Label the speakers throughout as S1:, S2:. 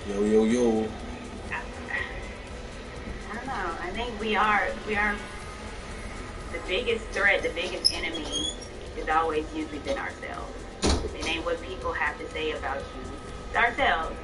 S1: Yo, yo, yo.
S2: I don't know. I think we are the biggest threat, the biggest enemy is always usually been ourselves. It ain't what people have to say about you. It's ourselves.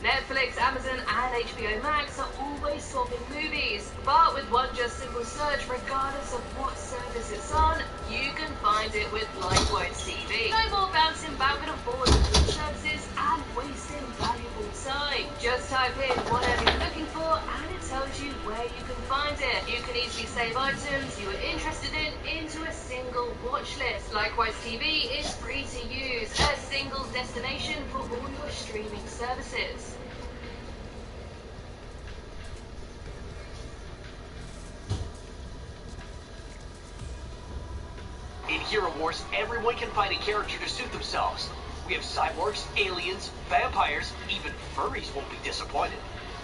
S3: Netflix, Amazon, and HBO Max are always swapping movies, but with one just simple search, regardless of what service it's on, you can find it with Likewise TV. No more bouncing backward and forward between services and wasting valuable time. Just type in whatever you're looking for, and it tells you where you can find it. You can easily save items you are interested in into a single watch list. Likewise TV is free to use, a single destination for all your streaming services.
S4: In Hero Wars, everyone can find a character to suit themselves. We have cyborgs, aliens, vampires, even furries won't be disappointed.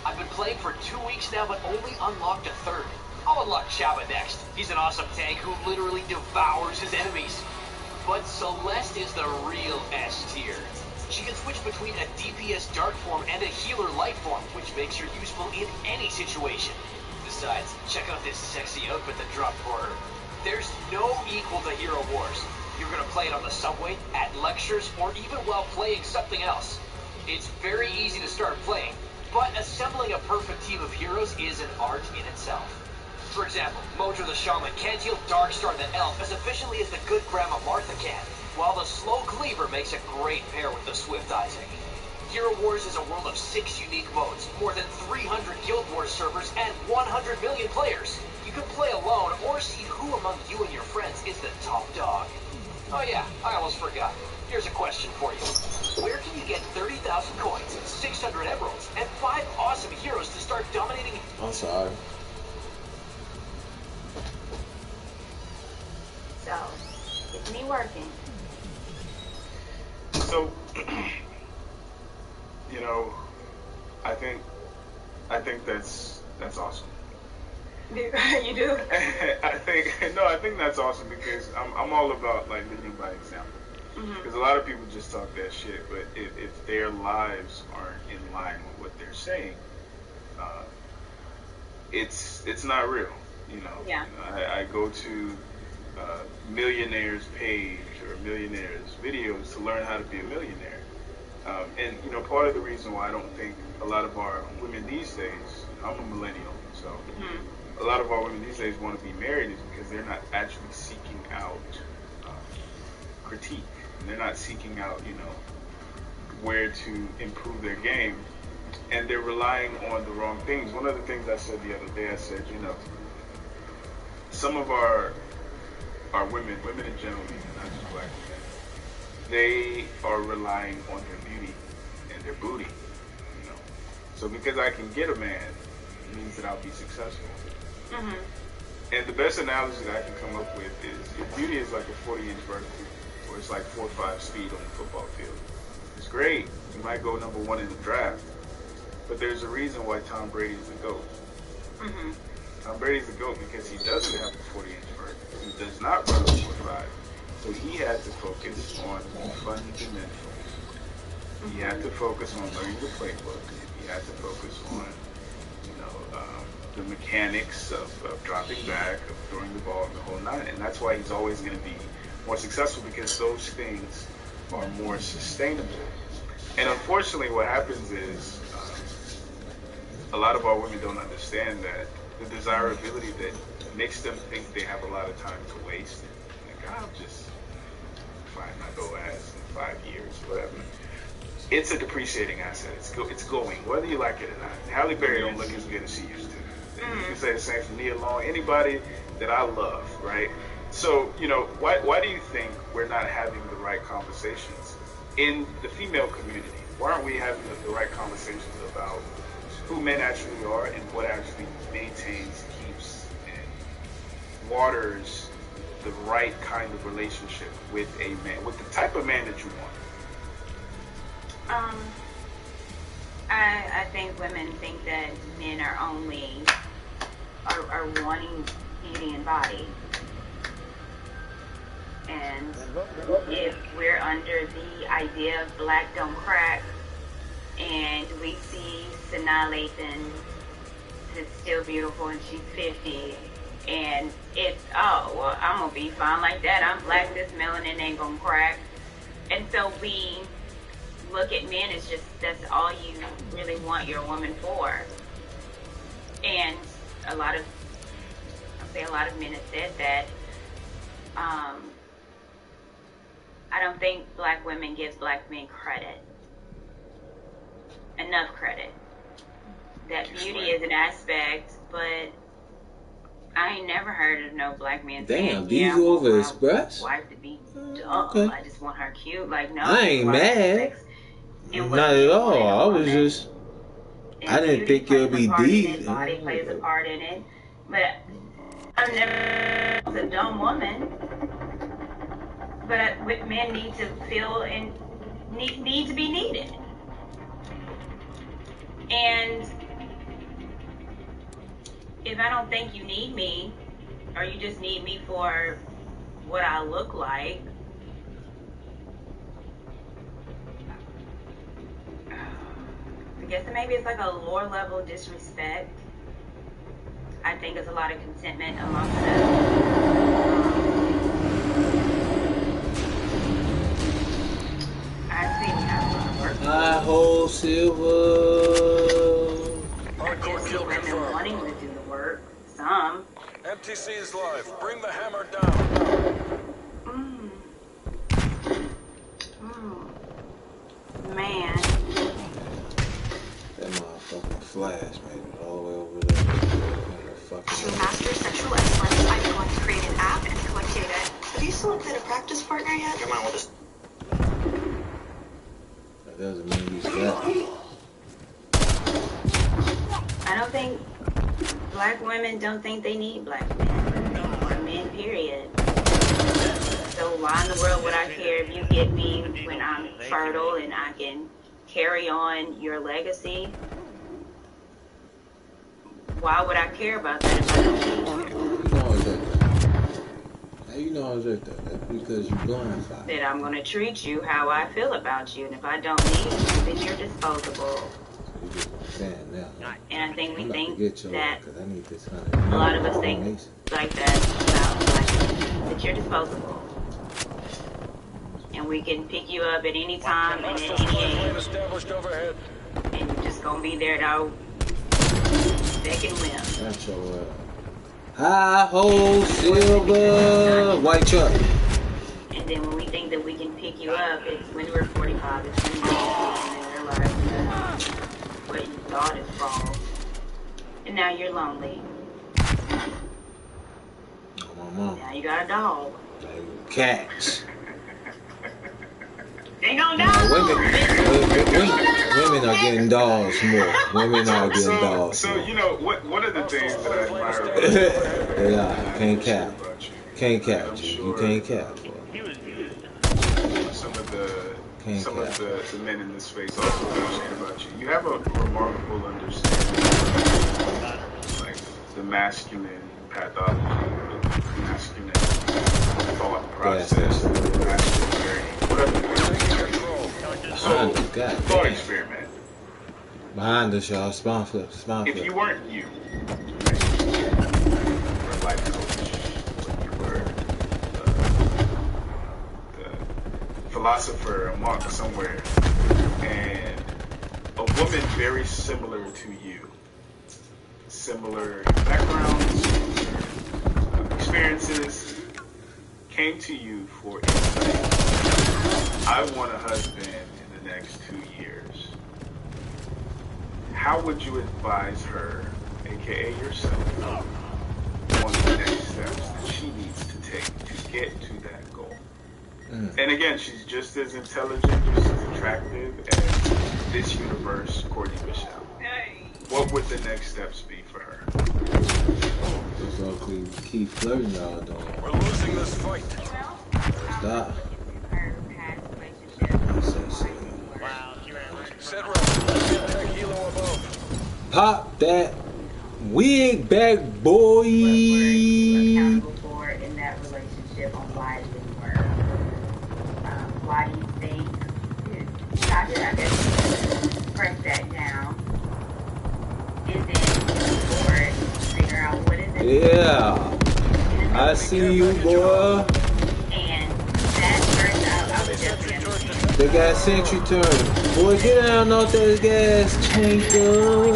S4: I've been playing for 2 weeks now, but only unlocked a third. I'll unlock Chaba next. He's an awesome tank who literally devours his enemies. But Celeste is the real S tier. She can switch between a DPS dark form and a healer light form, which makes her useful in any situation. Besides, check out this sexy outfit that dropped for her. There's no equal to Hero Wars. You're gonna play it on the subway, at lectures, or even while playing something else. It's very easy to start playing, but assembling a perfect team of heroes is an art in itself. For example, Mojo the Shaman can't heal Darkstar the Elf as efficiently as the good Grandma Martha can, while the Slow Cleaver makes a great pair with the Swift Isaac. Hero Wars is a world of 6 unique modes, more than 300 Guild Wars servers, and 100 million players. You can play alone or see who among you and your friends is the top dog. Oh yeah, I almost forgot. Here's a question for you. Where can you get 30,000 coins, 600 emeralds, and 5 awesome heroes to start dominating?
S1: I'm sorry.
S2: So it's me working.
S5: So, you know, I think that's awesome.
S2: You do?
S5: I think that's awesome because I'm all about like leading by example. Because a lot of people just talk that shit, but if their lives aren't in line with what they're saying, it's not real.
S2: Yeah.
S5: I go to millionaires page or millionaires videos to learn how to be a millionaire. And part of the reason why I don't think a lot of our women these days, I'm a millennial, so a lot of our women these days want to be married is because they're not actually seeking out critique. And they're not seeking out, where to improve their game. And they're relying on the wrong things. One of the things I said the other day, I said, some of our women in general, not just black women, they are relying on their beauty and their booty. So because I can get a man, it means that I'll be successful. And the best analogy that I can come up with is your beauty is like a 40-inch vertical, or it's like 4.5 speed on the football field. It's great. You might go number 1 in the draft, but there's a reason why Tom Brady is the GOAT. Tom Brady's the GOAT because he doesn't have a 40-inch vertical. He does not run a 4.5. So he had to focus on fundamentals. He had to focus on learning the playbook. He had to focus on, the mechanics of dropping back, of throwing the ball, the whole nine. And that's why he's always going to be more successful because those things are more sustainable. And unfortunately, what happens is a lot of our women don't understand that the desirability that makes them think they have a lot of time to waste. Like, I'll just find my Boaz in 5 years, whatever. It's a depreciating asset. It's going, whether you like it or not. Halle Berry don't look as good as she used to. You can say the same for Nia Long, anybody that I love, right? So, why do you think we're not having the right conversations in the female community? Why aren't we having the right conversations about who men actually are and what actually maintains, keeps, and waters the right kind of relationship with a man, with the type of man that you want?
S2: I think women think that men are only are wanting beauty and body. And if we're under the idea of black don't crack, and we see Sanaa Lathan is still beautiful and she's 50, and it's, oh, well, I'm gonna be fine like that. I'm black, this melanin ain't gonna crack. And so we look at men as just, that's all you really want your woman for. And a lot of men have said that. I don't think black women give black men enough credit. That beauty is an aspect, but I ain't never heard of no black man saying,
S1: these over express?
S2: Wife to be dumb.
S1: Okay.
S2: I just want her cute. Like, no.
S1: I ain't mad. Not at all. I was just, I didn't think it would be deep.
S2: Body plays a part in it. But I've never was a dumb woman. But men need to feel and need to be needed. And if I don't think you need me, or you just need me for what I look like, I guess maybe it's like a lower level disrespect. I think there's a lot of contentment amongst them. I see we have a lot of work.
S1: I hold silver.
S2: Hardcore kill confirmed. Wanting to do the work. Some.
S6: MTC is live. Bring the hammer down.
S2: Man.
S1: That motherfucking flash made it all the way over there.
S7: To master sexual excellence, I'm going to create an app and collect data. Have you selected a practice partner yet?
S6: Come on with us.
S1: That doesn't mean he's that.
S2: I don't think black women don't think they need black men or men, period. So why in the world would I care if you get me when I'm fertile and I can carry on your legacy? Why would I care about that if I don't need you?
S1: How you know I was at that? That's because you're blind.
S2: That I'm going to treat you how I feel about you, and if I don't need you, then you're disposable. And I think we think that a lot of us think like that about that you're disposable. And we can pick you up at any time and at any age. And you're just going to be there at our beck and whim.
S1: That's your word. High hole silver white truck.
S2: And then when we think that we can pick you up, it's when we're 45, it's when we're realize that what you thought is wrong. And now you're lonely. Now you got a dog.
S1: Cats.
S2: Ain't no dog.
S1: Women are getting dogs more. Women are getting dogs more.
S5: So you know one of the things that I admire about
S1: they are. Can't cap. Can't cap. You can't cap.
S5: Some of the men in this space also understand about you. You have a remarkable understanding of like the masculine pathology, the masculine thought process, the masculine journey, whatever. So, thought experiment.
S1: Behind us, y'all. Spawn flip.
S5: If you weren't you, you were a life coach, you were the philosopher, a monk somewhere, and a woman very similar to you, similar backgrounds, similar experiences, came to you for insight. I want a husband in the next 2 years. How would you advise her, aka yourself, on the next steps that she needs to take to get to that goal? And again, she's just as intelligent, just as attractive as this universe, Courtney Michelle. What would the next steps be for her?
S1: Just ugly keep flirting y'all doing.
S6: We're losing this fight.
S1: Stop. Pop that wig back, boy.
S2: We're accountable for in that relationship on why it didn't work. Why do you think? I guess for
S1: Yeah. I see you, boy.
S2: And that turns out I was definitely understand.
S1: They got Sentry turn. Boy, get down off that gas tanker.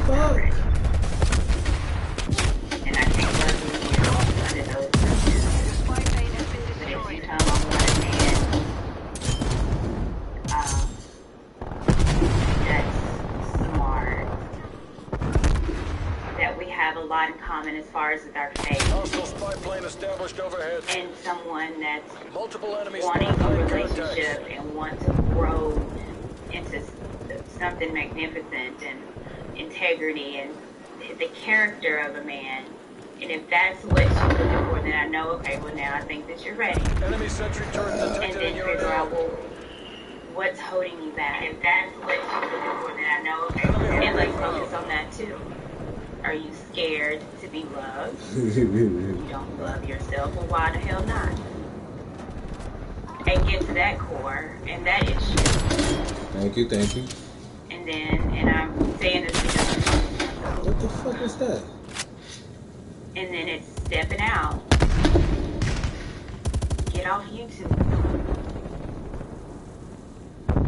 S1: Fuck.
S2: And I can't love you under those circumstances. But if you come on with a man, that's smart, that we have a lot in common as far as with our faith,
S6: Hostile spy plane established overhead.
S2: and someone that's
S6: Multiple enemies
S2: wanting a
S6: spotted.
S2: relationship and want to grow into something magnificent and integrity and the character of a man. And if that's what you're looking for, then I know, okay, well now I think that you're ready.
S6: Enemy sentry turret
S2: And
S6: detected
S2: then
S6: in your
S2: figure out,
S6: area.
S2: well, what's holding you back. And if that's what you're looking for, then I know, okay, well, and like focus on that too. Are you scared to be loved? You don't love yourself, well why the hell not? And get to that core and that issue.
S1: Thank you, thank you.
S2: And then, and I'm saying this because
S1: What the fuck is that?
S2: and then it's stepping out. Get off YouTube.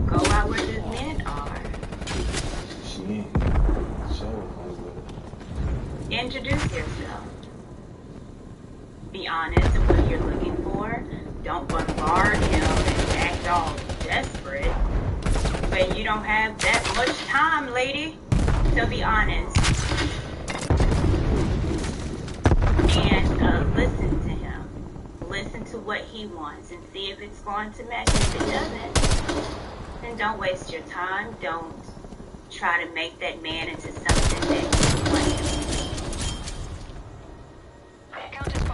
S2: Go out where the men are.
S1: She ain't. So
S2: Introduce yourself. Be honest in what you're looking for. Don't bombard him and act all desperate. But you don't have that much time, lady. So be honest. And listen to him. Listen to what he wants and see if it's going to match. If it doesn't, then don't waste your time. Don't try to make that man into something that you want him to be.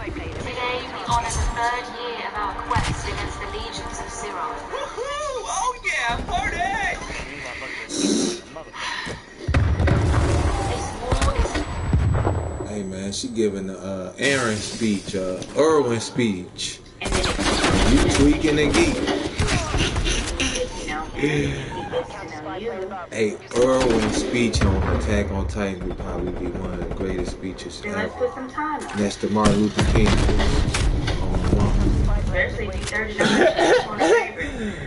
S3: Today we honor the 3rd year of our quest against the legions of Siron.
S4: Woohoo! Oh yeah, party!
S3: This war is
S1: hey man, she giving the Aaron speech, Irwin speech.
S2: And then
S1: You tweaking and geek.
S2: you know, and he gets to know you.
S1: Hey, Irwin's speech on Attack on Titan would probably be one of the greatest speeches
S2: Then let's
S1: ever.
S2: put some time on it.
S1: That's the Martin Luther King.
S2: Especially if you're 39. That's one of my favorites.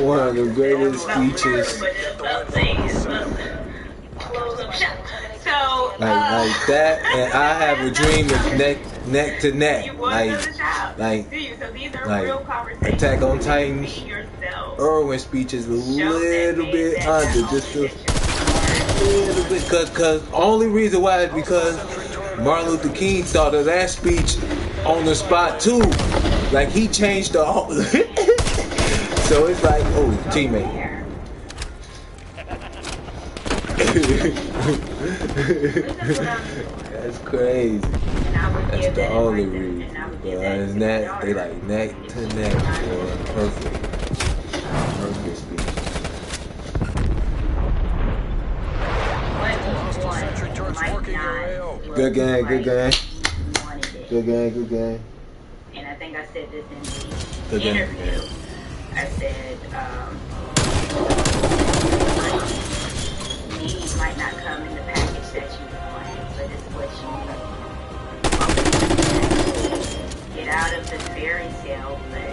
S1: One of the greatest speeches.
S2: So,
S1: Like that, and I have a dream of neck to neck.
S2: you was as a child.
S1: like
S2: Do you? So these are
S1: like
S2: real conversations.
S1: Attack on Titans.
S2: Be yourself.
S1: Irwin's speech is a
S2: Show that
S1: little
S2: man
S1: bit
S2: that
S1: under,
S2: not
S1: just
S2: only
S1: a
S2: that you're
S1: little bit, cause only reason why is because Martin Luther King thought of that speech on the spot too. Like he changed the whole. So it's like, oh, teammate.
S2: smart.
S1: That's crazy.
S2: And I would
S1: That's
S2: give
S1: the
S2: that
S1: only
S2: advice,
S1: reason.
S2: and I would
S1: But
S2: give that
S1: other
S2: to
S1: than
S2: my
S1: that, they
S2: daughter.
S1: like neck to neck, boy. Perfect. Perfect speech.
S2: What
S6: Sentry
S2: one
S6: turret's
S2: might
S6: working your
S2: not
S6: AO.
S2: look
S1: Good game, good
S2: like
S1: game.
S2: you wanted it.
S1: Good game, good game.
S2: And I think I said this in
S1: Good
S2: the
S1: game.
S2: interview. I said, needs might not come in the package that you want, but it's what you need. Get out of the fairy tale, but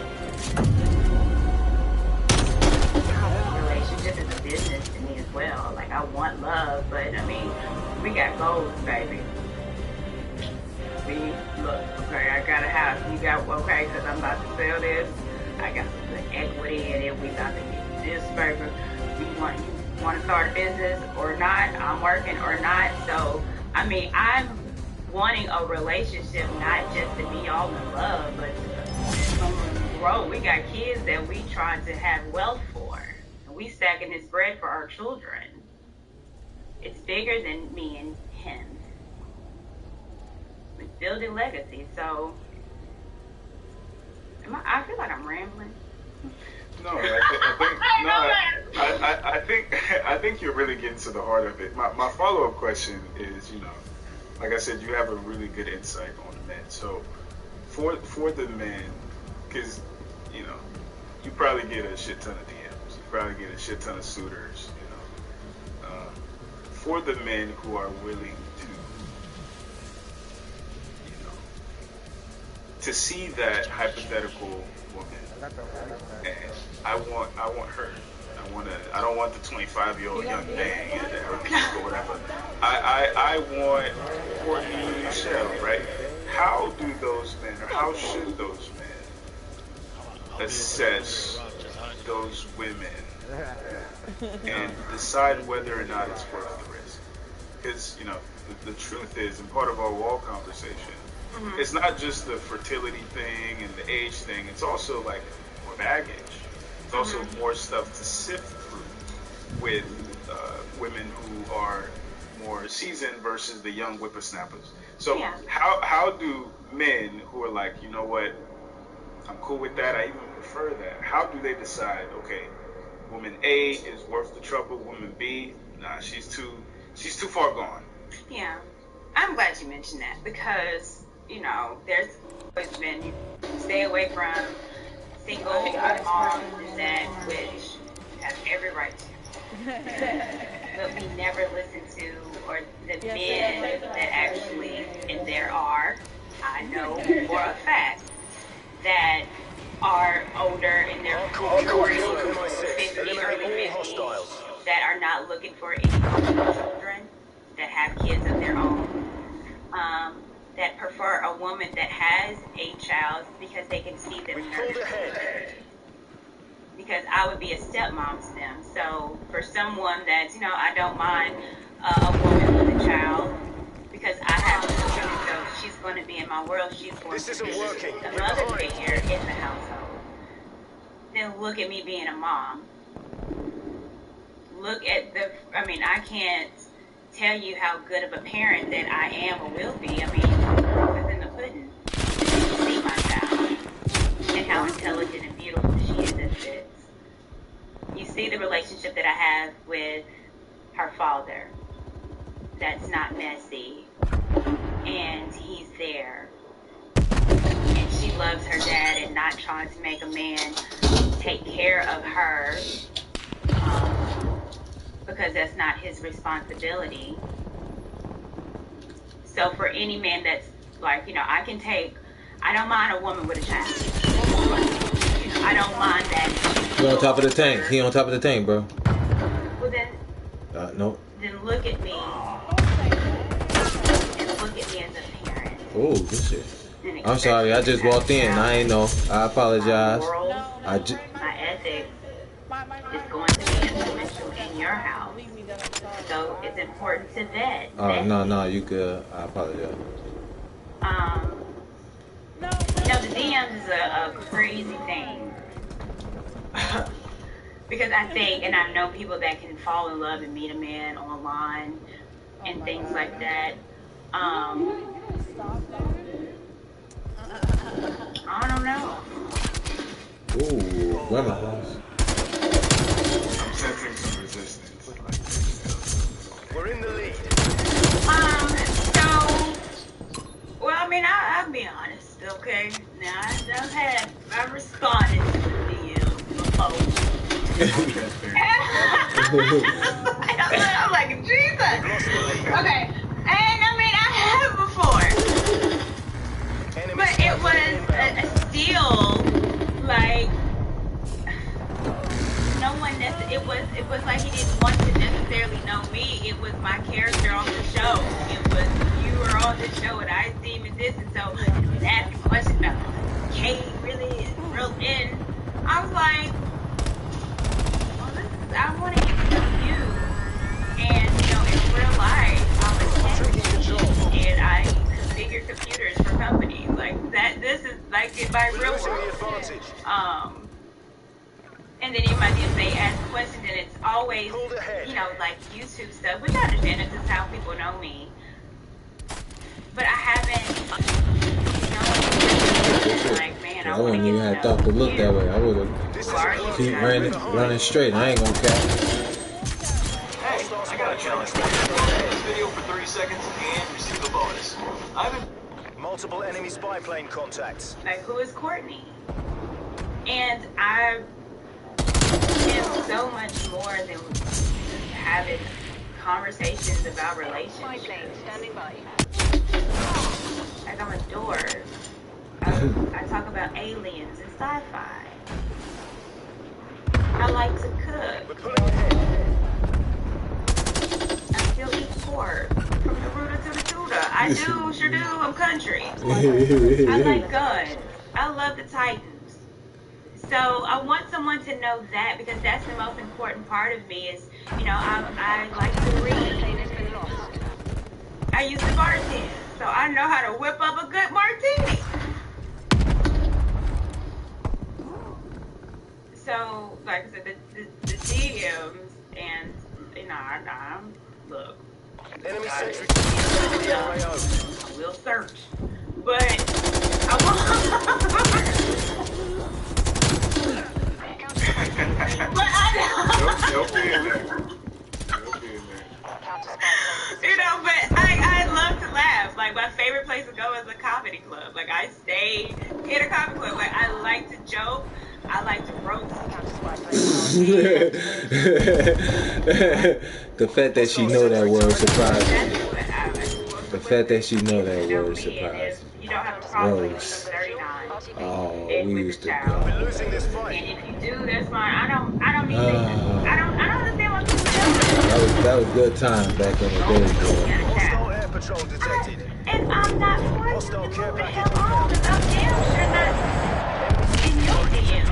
S2: relationship is a business to me as well. Like, I want love, but I mean, we got goals, baby. We look, okay, I got a house. You got, okay, because I'm about to sell this. I got some equity in it. We about to get this burger. You want to start a business or not? I'm working or not. So, I mean, I'm wanting a relationship not just to be all in love, but to grow. We got kids that we trying to have wealth for. And we stacking this bread for our children. It's bigger than me and him. It's building legacy. So, I feel like I'm rambling.
S5: No, I think you're really getting to the heart of it. My follow-up question is, like I said, you have a really good insight on the men. So for the men, because you know, you probably get a shit ton of DMs. You probably get a shit ton of suitors. For the men who are willing to see that hypothetical woman, and I want her. I don't want the 25-year-old young thing and her peak or whatever. I want Courtney Michelle, right? How do those men, or how should those men assess those women and decide whether or not it's worth the risk? Because, the truth is, and part of our wall conversation, it's not just the fertility thing and the age thing, it's also like more baggage. It's also more stuff to sift through with women who are more seasoned versus the young whippersnappers. So how do men who are like, you know what, I'm cool with that, I even prefer that, how do they decide, okay, woman A is worth the trouble, woman B, nah, she's too far gone?
S2: Yeah, I'm glad you mentioned that, because there's always been, you stay away from single moms and that, which you have every right to. But we never listen to, or the men that actually, and there are, I know for a fact, that are older in their 40s, 50, early 50s, that are not looking for any children, that have kids of their own, that prefer a woman that has a child because they can see them nurture. Because I would be a stepmom to them. So for someone that's, I don't mind a woman with a child, because I have children, so she's going to be in my world. She's going to be a mother figure in the household. Then look at me being a mom. Look at I can't tell you how good of a parent that I am or will be. It's in the pudding. You see my child and how intelligent and beautiful she is as this. You see the relationship that I have with her father. That's not messy. And he's there. And she loves her dad and not trying to make a man take care of her. Because that's not his responsibility. So for any man that's like, I don't mind a woman with a child. I don't mind that.
S1: He on top of the tank. He on top of the tank, bro.
S2: Well then,
S1: no.
S2: Then look at me. And look at me as a parent.
S1: Oh, good shit. I'm sorry, I just walked in. I ain't know. I apologize.
S2: My ethics is going to be influential in your house. So it's important to vet.
S1: Oh, no, you good. I apologize.
S2: The DMs is a crazy thing. Because I think, and I know people that can fall in love and meet a man online and things like that. I don't know.
S1: Ooh, women.
S5: I'm sensing some resistance.
S6: We're in the lead.
S2: I'll be honest, okay? Now, I've responded to the DM before. I'm like, Jesus! Okay, and I have before. But it was still, like, no one it was like he didn't want to necessarily know me. It was my character on the show. It was, you were on the show and I see him in this, and so he was asking questions about, Kate really is real in. I was like, I want to get to know you. And, in real life, I'm a tech geek, and I configure computers for companies. Like, this is like in my real world. And then you might just say, ask questions, and it's always, like YouTube stuff, which I understand, this is how people know me. But I haven't, like, man, I
S1: wouldn't even have thought to look that way. I would have keep running straight. I ain't gonna cap.
S4: Hey, I got a challenge for you. Play this video for 30 seconds and receive a bonus. Multiple enemy spy plane contacts.
S2: Like, who is Courtney? And I am so much more than having conversations about relationships.
S3: Standing by.
S2: Like I'm a dork. I talk about aliens and sci-fi. I like to cook. I still eat pork from the rooter to the tutor. I do, sure do. I'm country. I like guns. I love the Titans. So I want someone to know that, because that's the most important part of me is, you know, I like to read. I used to bartend, so I know how to whip up a good martini. So, like I said, the DMs and, you know, I'm look.
S6: Enemy sentry.
S2: I will search, but I want. But
S5: They'll be in there. They'll be in there.
S2: you know, but I love to laugh. Like, my favorite place to go is a comedy club. Like, I stay in a comedy club. Like, I like to joke. I like to roast.
S1: The fact that she know that word surprised me. The fact that she know that word surprised me.
S2: You don't have a problem with
S1: Roast.
S2: 39.
S1: Oh, we used to go.
S6: We're losing this fight.
S2: And if you do, that's fine. I don't mean I don't understand what people do.
S1: That was good times back in the day, boy.
S6: Hostile air patrol detected.
S2: And I'm not for you to move the hell on, because I'm damn sure not in your DM.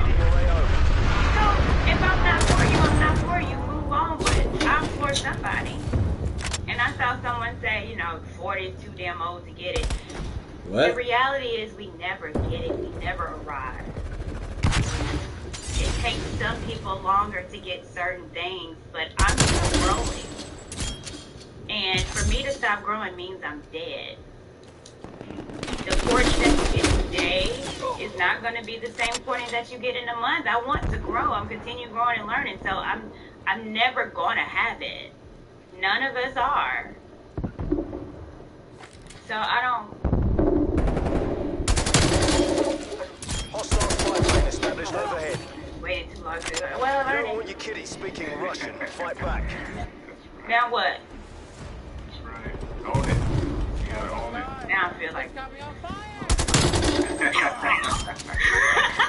S2: So if I'm not for you, I'm not for you. Move on, but I'm for somebody. And I saw someone say, you know, 40 is too damn old to get it.
S1: What?
S2: The reality is we never get it. We never arrive. It takes some people longer to get certain things, but I'm still growing. And for me to stop growing means I'm dead. The portion that you get today is not going to be the same portion that you get in a month. I want to grow. I'm continuing growing and learning, so I'm never going to have it. None of us are. So I don't.
S6: Hostile flight plane established overhead.
S2: Waited too long to. Well,
S6: You don't
S2: learning.
S6: want your kitty speaking Russian. Fight back.
S2: Now what?
S5: That's right. Own it. You gotta own it.
S2: Now I feel like.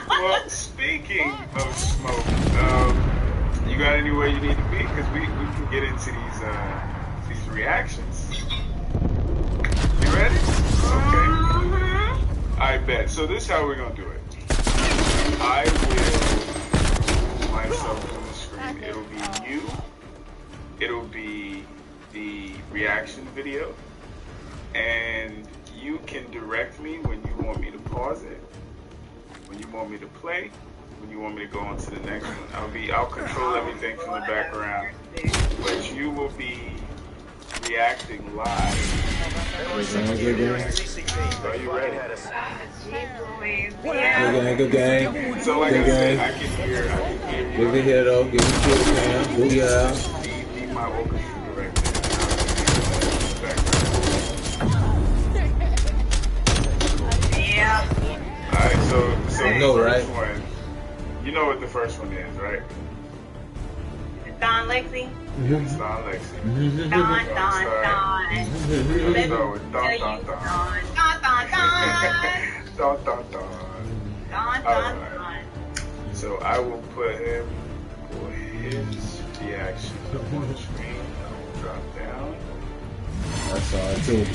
S5: Well, speaking of smoke, you got anywhere you need to be? Because we can get into these reactions. You ready? Okay. I bet. So this is how we're gonna do it. I will put myself on the screen. It'll be you. It'll be the reaction video, and you can direct me when you want me to pause it, when you want me to play, when you want me to go on to the next one. I'll control everything from the background, but you will be reacting live.
S1: Sounds good, gang.
S5: Are you ready?
S1: Good gang.
S5: So like I said, I can hear
S1: Give it here though. Give it to the fam. Booyah.
S5: be my orchestra director.
S2: Yeah.
S5: Alright, so
S1: You know,
S5: the
S1: right?
S5: first one, you know what the first one is, right?
S2: Don Lexi.
S5: It's Don Lexi.
S2: Don.
S5: Let's go with Don.
S2: Don.
S5: Alright. So I will put him for his reaction up on the screen. I will drop down.
S1: That's all too.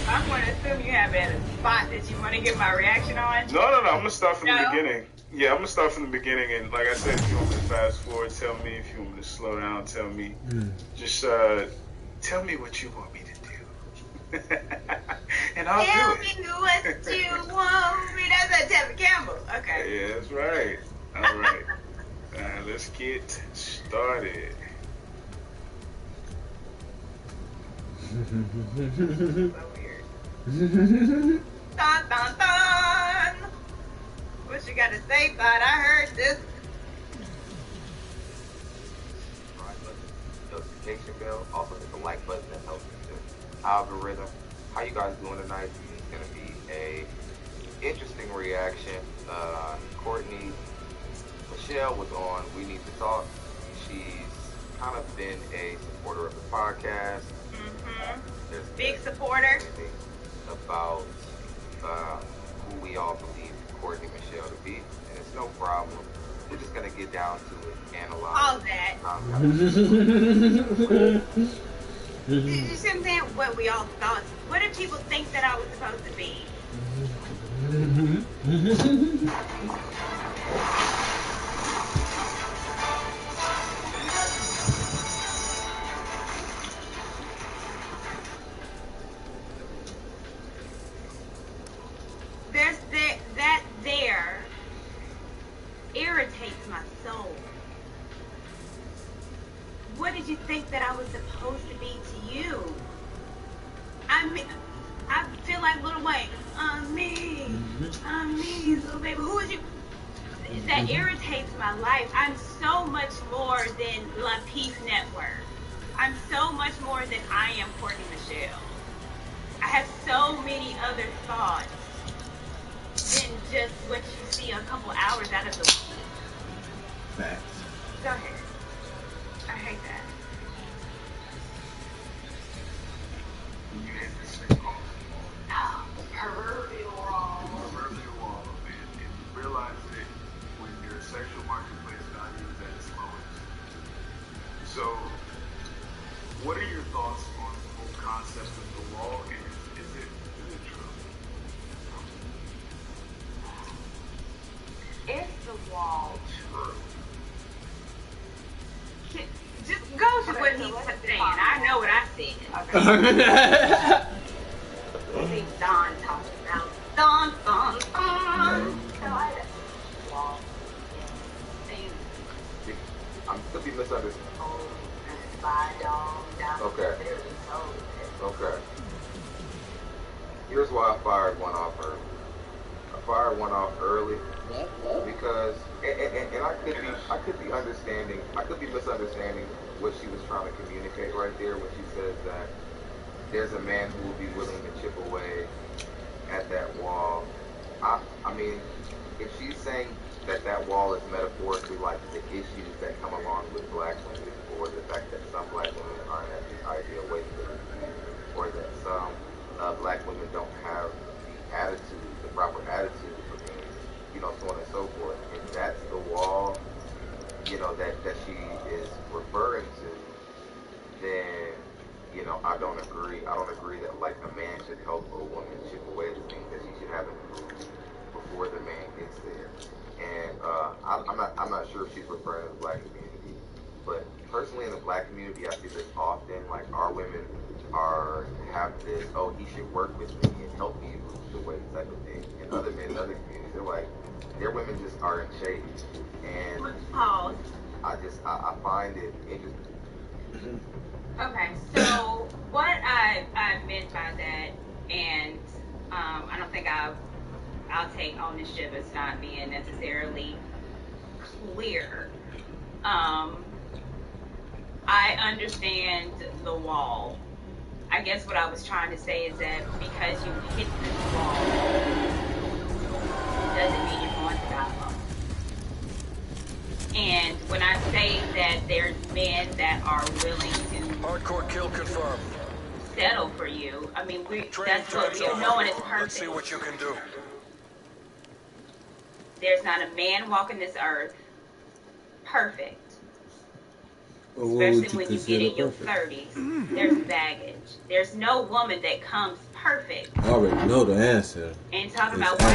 S2: I'm going to assume you have a spot that you want to get my reaction on.
S5: No. I'm gonna start from the
S2: No?
S5: beginning. Yeah, I'm gonna start from the beginning, and like I said, if you want me to fast forward, tell me. If you want me to slow down, tell me. Just tell me what you want me to do, and I'll
S2: Tell
S5: do it.
S2: me what you want me. That's Tevin Campbell. Okay.
S5: Yeah, that's right. All right. Let's get started.
S2: So weird. Dun. What you got to say, Thought? I heard this.
S8: Notification bell. Also hit the like button that helps the algorithm. How you guys doing tonight? It's gonna be a interesting reaction. Courtney Michelle was on We Need to Talk. She's kind of been a supporter of the podcast.
S2: Big supporter.
S8: About who we all believe Courtney Michelle to be, and it's no problem. We're just gonna get down to it, analyze
S2: all that. You see what I'm saying? What we all thought. What did people think that I was supposed to be? That there irritates my soul. What did you think that I was supposed to be to you? I feel like Lil Wayne. I'm me, little baby. Who is you? That irritates my life. I'm so much more than La Peace Network. I'm so much more than I am Courtney Michelle. I have so many other thoughts than just what you see a couple hours out of the week.
S1: Facts.
S2: Go ahead. I hate that.
S5: You hit the same wall.
S3: Proverbial wrong.
S5: Proverbial wall, man. And you realize that when your sexual marketplace value is at its lowest. So, what are your thoughts on the whole concept of the wall, and is it true?
S3: Is the wall
S5: True.
S2: Just go to what he's saying. I know what I said. I think Don talking about Don.
S3: So I wall.
S8: I could be misunderstood. Okay. Okay. Here's why I fired one off early. I fired one off early because, and I could be misunderstanding what she was trying to communicate right there when she says that there's a man who will be willing to chip away at that wall. I mean, if she's saying that wall is metaphorically like the issues that come along with black women, or the fact that some black women aren't at the ideal weight limit, or that some black women don't have the proper attitude for men, so on and so forth. If that's the wall, that she is referring to, then, I don't agree. I don't agree that, like, a man should help a woman chip away at the things that she should have improved before the man gets there. And I'm not sure if she's referring to the black community, but personally in the black community, I see this often. Like, our women have this, oh, he should work with me and help me lose the weight type of thing. And other men in other communities, they're like, their women just are in shape. And I find it interesting.
S2: Okay, so what I meant by that, and I don't think I'll take ownership as not being necessarily clear. I understand the wall. I guess what I was trying to say is that because you hit this wall doesn't mean you're going to die alone. And when I say that there's men that are willing to
S6: Hardcore kill confirmed.
S2: settle for you, I mean,
S6: Training
S2: that's what
S6: time's
S2: we
S6: over.
S2: no one is
S6: Let's see
S2: perfect.
S6: what you can do.
S2: There's not a man walking this earth perfect.
S1: Well, what would
S2: Especially
S1: you
S2: when you get in your
S1: consider
S2: 30s, there's baggage. There's no woman that comes perfect.
S1: I already know the answer.
S2: And talking
S1: It's
S2: about why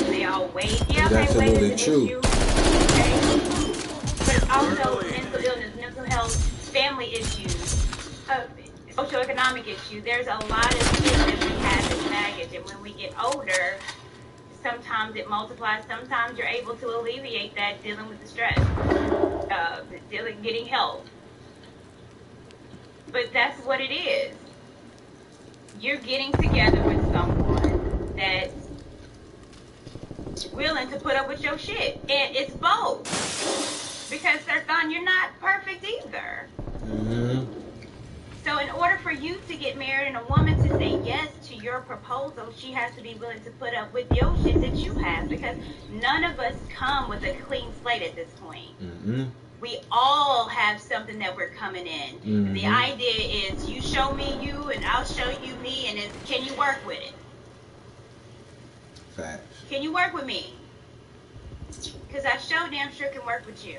S2: they all wait. Yeah,
S1: It's
S2: okay, wait
S1: absolutely
S2: is an
S1: true.
S2: issue. Okay. But it's also mental illness, mental health, family issues, socioeconomic issues. There's a lot of shit that we have as baggage. And when we get older, sometimes it multiplies. Sometimes you're able to alleviate that dealing with the stress, getting help. But that's what it is. You're getting together with someone that's willing to put up with your shit. And it's both. Because, Sertan, you're not perfect either.
S1: Mm-hmm.
S2: So in order for you to get married and a woman to say yes to your proposal, she has to be willing to put up with your shit that you have, because none of us come with a clean slate at this point.
S1: Mm-hmm.
S2: We all have something that we're coming in.
S1: Mm-hmm.
S2: And the idea is you show me you and I'll show you me, and it's, can you work with it?
S1: Facts.
S2: Can you work with me? Because I sure damn sure can work with you.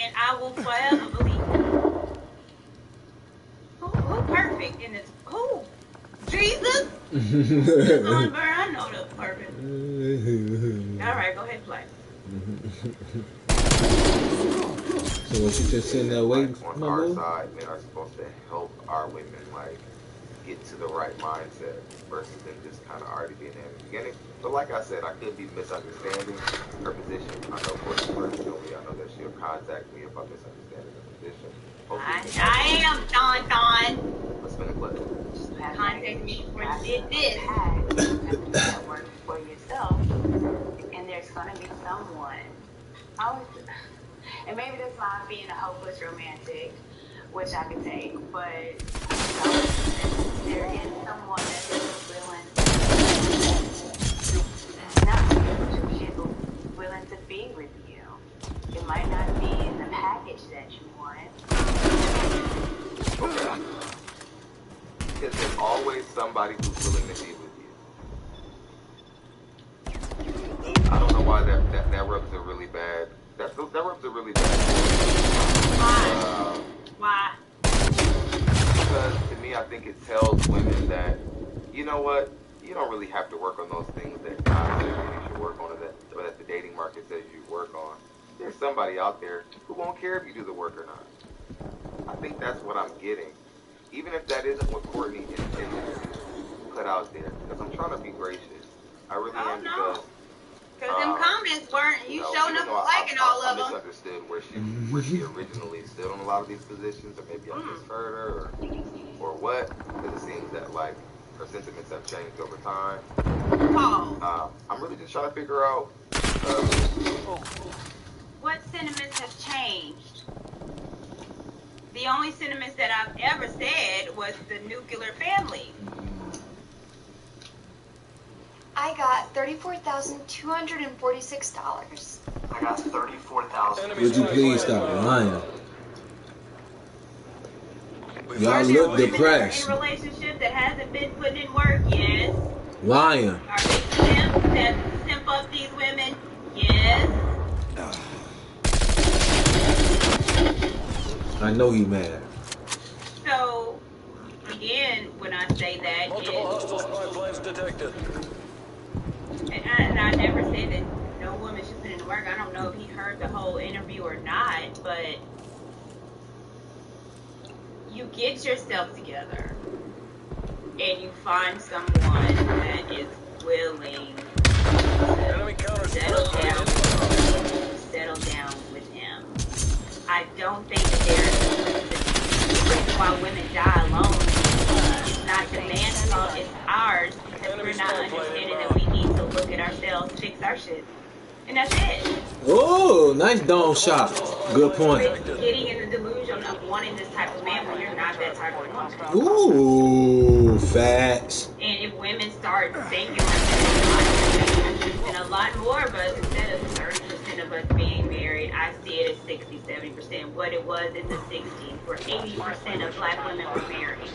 S2: And I will forever believe it. Who perfect in this? Who? Jesus? On burn, I know that's perfect. Alright, go ahead and play.
S1: So what you just sitting there waiting?
S8: Like, on our side, men are supposed to help our women like get to the right mindset versus them just kind of already being there in the beginning. But like I said, I could be misunderstanding her position. I know for personally, I know that she'll contact me if I'm misunderstanding her position.
S2: I am Don.
S8: Let's spin a clip.
S2: Contact me before you did this.
S9: That work for yourself, and there's gonna be someone. And maybe that's why I'm being a hopeless romantic, which I could take, but there is someone that is willing, not to be with you, but willing to be with you. It might not be in the package that you want.
S8: Okay. Because there's always somebody who's willing to be with you. I don't know why that rubs a really bad. That rubs a really bad.
S2: Why?
S8: Because to me, I think it tells women that, you know what, you don't really have to work on those things that God says you should work on, or that the dating market says you work on. There's somebody out there who won't care if you do the work or not. I think that's what I'm getting. Even if that isn't what Courtney intended to put out there. Because I'm trying to be gracious. I really am,
S2: because them comments weren't, you showing up liking all of them.
S8: I misunderstood where she originally stood on a lot of these positions, or maybe I misheard her, or what. Because it seems that, like, her sentiments have changed over time. I'm really just trying to figure out
S2: what sentiments have changed. The only sentiments that I've ever said was the nuclear family.
S7: I got $34,246.
S4: I got 34,000.
S1: Would you please stop lying? Y'all look depressed.
S2: In a relationship that hasn't been putting in work, yes.
S1: Lying.
S2: Are they simps that simp up these women? Yes.
S1: I know he mad.
S2: So, again, when I say that,
S6: Multiple hostile spy planes detected.
S2: And I never said that no woman should put in the work. I don't know if he heard the whole interview or not, but you get yourself together and you find someone that is willing to settle down with him. I don't think that there's the reason why women die alone. It's not the man's fault, it's ours, because we're not understanding that we need to look at ourselves, fix our shit. And that's it.
S1: Oh, nice dome shot. Good point.
S2: Getting in the delusion of wanting this type of man when you're not that type of woman.
S1: Ooh, facts.
S2: And if women start thinking like that, and a lot more of us, instead of 30% of us being married, I see it as 60, 70%. What it was in the 60s, where 80% of black women were married.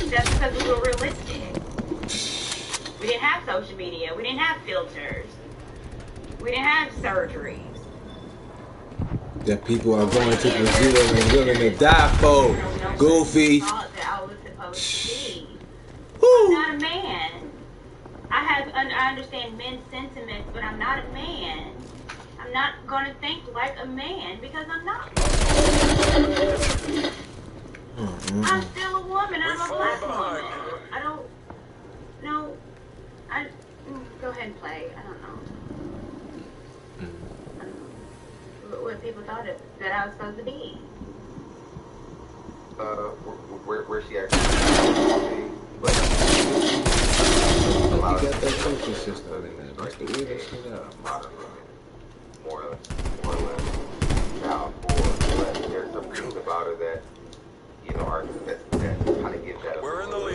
S2: That's because we were realistic. We didn't have social media. We didn't have filters. We didn't have surgeries.
S1: That people are going to Brazil and willing to die for. Goofy.
S2: That I was supposed to be. I'm not a man. I understand men's sentiments, but I'm not a man. I'm not going to think like a man because I'm not. I'm still a woman. I'm a black woman. I don't know. Go ahead and play. I don't know. What people thought that I was supposed to be.
S8: Where she actually but a lot of
S1: that coaching system in there.
S8: Right, modern women, more or less. Now, there's some things about her that, you know, that kind of give that.
S6: We're in the lead.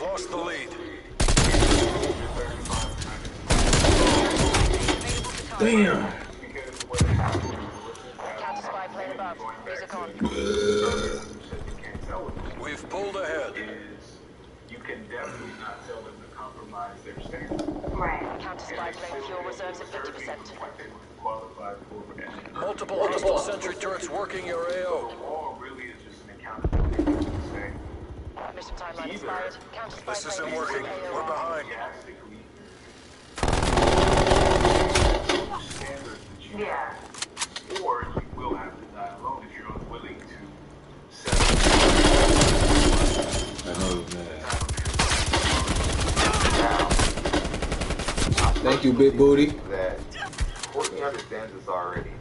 S6: lost the lead.
S1: Damn.
S3: Counter-spy plane above. Music on.
S6: We've pulled ahead.
S5: You can definitely not tell them to compromise their stance.
S9: Right.
S3: Counter-spy plane fuel reserves at 50%.
S6: Multiple hostile sentry turrets working your AO.
S5: The wall really is just an accountability thing.
S3: Mission timeline expired. Counter-spy
S6: This
S3: plane
S6: isn't working. We're behind.
S9: Yeah.
S5: Or you will have to die alone if you're unwilling to settle.
S1: I know, man. Thank you, Big Booty.
S8: That Courtney understands this already,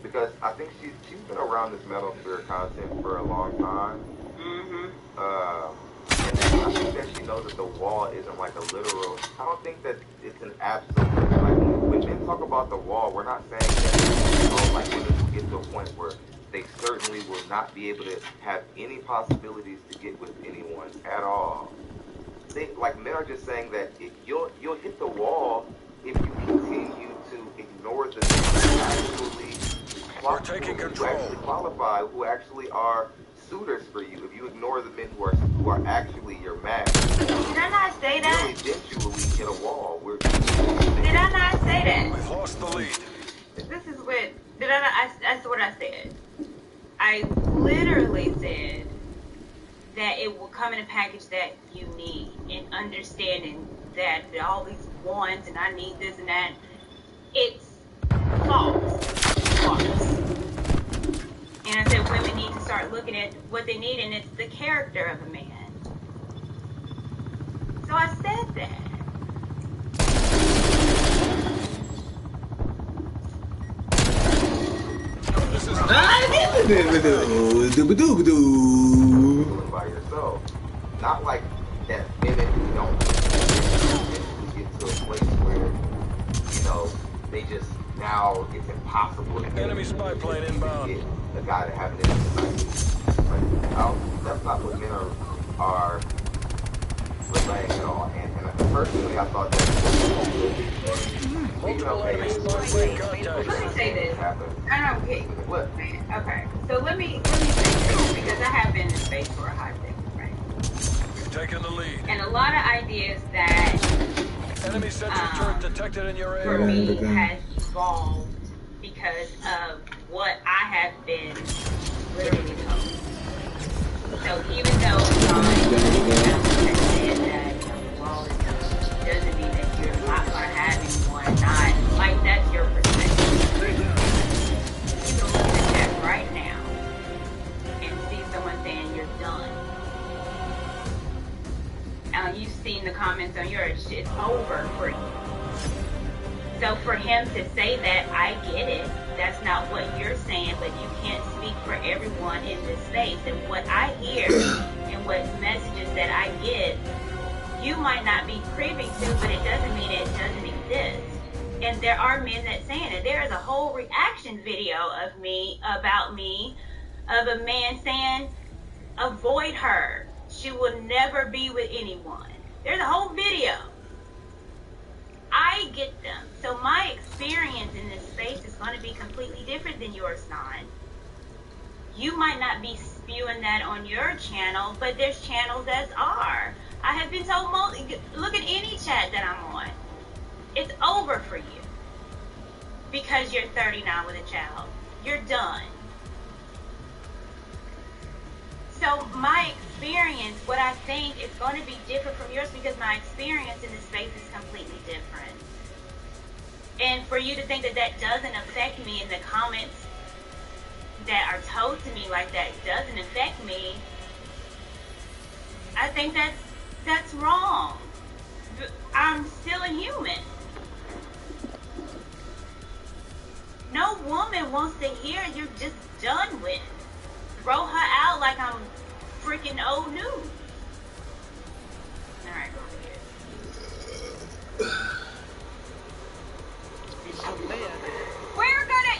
S8: because I think she's been around this Metal Sphere content for a long time. And then I think that she knows that the wall isn't like a literal. I don't think that it's an absolute. Like when men talk about the wall, we're not saying that like when it gets to a point where they certainly will not be able to have any possibilities to get with anyone at all. Like men are just saying that you'll hit the wall if you continue to ignore the things that actually qualify, who actually are suitors for you. If you ignore the men who are actually your match,
S2: Did I not say that?
S8: you'll eventually hit a wall.
S2: Did I not say that?
S6: We've lost the lead.
S2: This is what did I not? That's what I said. I literally said that it will come in a package that you need, and understanding that all these wants and I need this and that, it's false. And I said women need to start looking at what they need, and it's the character of a man. So I said that.
S6: This is
S8: by yourself. Not like that women don't get to a place where, they just now it's impossible to get
S6: enemy spy plane inbound.
S8: a guy to have an intimate. That's not what men are relaying at all. And personally, I thought that
S6: Multiple enemy spy plane contact.
S2: Let me say this. I don't get okay. So let me say this, because I have been in this space for a hot second, right?
S6: We've taken the lead.
S2: And a lot of ideas that
S6: Enemy sentry turret detected in your
S2: for
S6: AO.
S2: me has evolved because of what I have been literally told. So even though I said that the wall is done, doesn't mean that you're not going to have anyone. Not like that's your perspective. You can look at the chat right now and see someone saying you're done. You've seen the comments on yours. It's over for you. So for him to say that, I get it. That's not what you're saying, but you can't speak for everyone in this space. And what I hear and what messages that I get, you might not be privy to, but it doesn't mean it doesn't exist. And there are men that saying it. There is a whole reaction video of me, about me, of a man saying, avoid her. She will never be with anyone. There's a whole video. I get them. So my experience in this space is going to be completely different than yours, Nan. You might not be spewing that on your channel, but there's channels that are. I have been told, look at any chat that I'm on. It's over for you. Because you're 39 with a child. You're done. So my experience, what I think is going to be different from yours, because my experience in this space is completely different. And for you to think that that doesn't affect me in the comments that are told to me like that doesn't affect me, I think that's wrong. I'm still a human. No woman wants to hear you're just done with. Throw her out like I'm freaking old news. Alright, go ahead.
S3: We're good at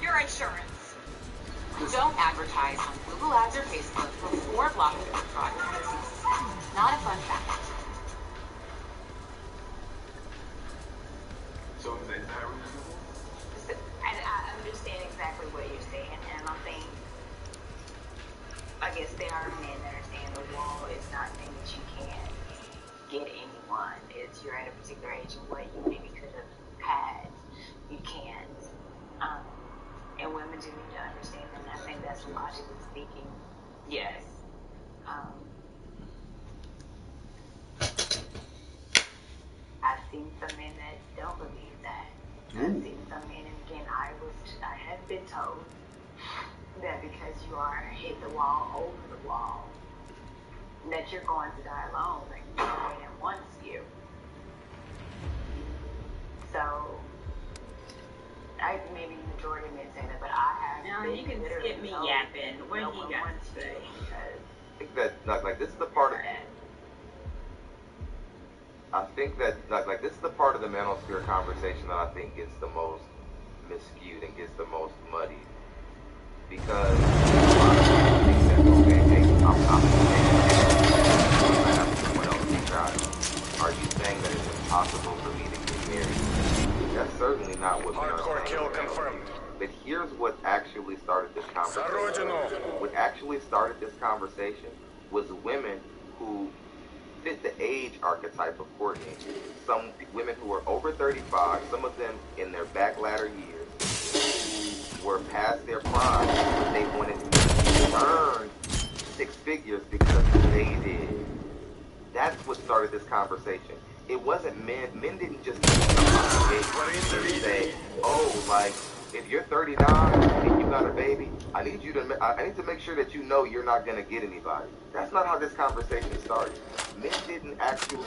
S3: your insurance. Don't advertise on Google Ads or Facebook before blocking the fraud notices. Not a fun fact.
S5: So is that reasonable?
S9: I understand exactly what you're saying, and I think, I guess there are men that are saying the wall is not saying that you can't get anyone. It's you're at a particular age and what you maybe could have had, you can't. And women do need to understand that, and I think that's logically speaking, yes. I've seen some men that don't believe that. I've seen some men, and again, I have been told that because you are hit the wall over the wall, that you're going to die alone, like no man wants you. So, maybe the majority of men say that, but I have.
S2: Now you can skip me yapping. What do you got to say?
S8: I think that like this is the part of I think that like this is the part of the manosphere conversation that I think gets the most miscued and gets the most muddy, because a lot of people think that, okay, hey, I'm I have someone else to try. Are you saying that it's impossible for me to get married? That's certainly not what men are saying.
S6: Kill confirmed.
S8: But here's what actually started this conversation. What actually started this conversation was women who fit the age archetype of courting. Some women who were over 35, some of them in their back ladder years, who were past their prime, but they wanted to earn 6 figures because they did. That's what started this conversation. It wasn't men. Men didn't just say, oh, like, if you're 39 and you got a baby, I need to make sure that you know you're not going to get anybody. That's not how this conversation started. Men didn't actually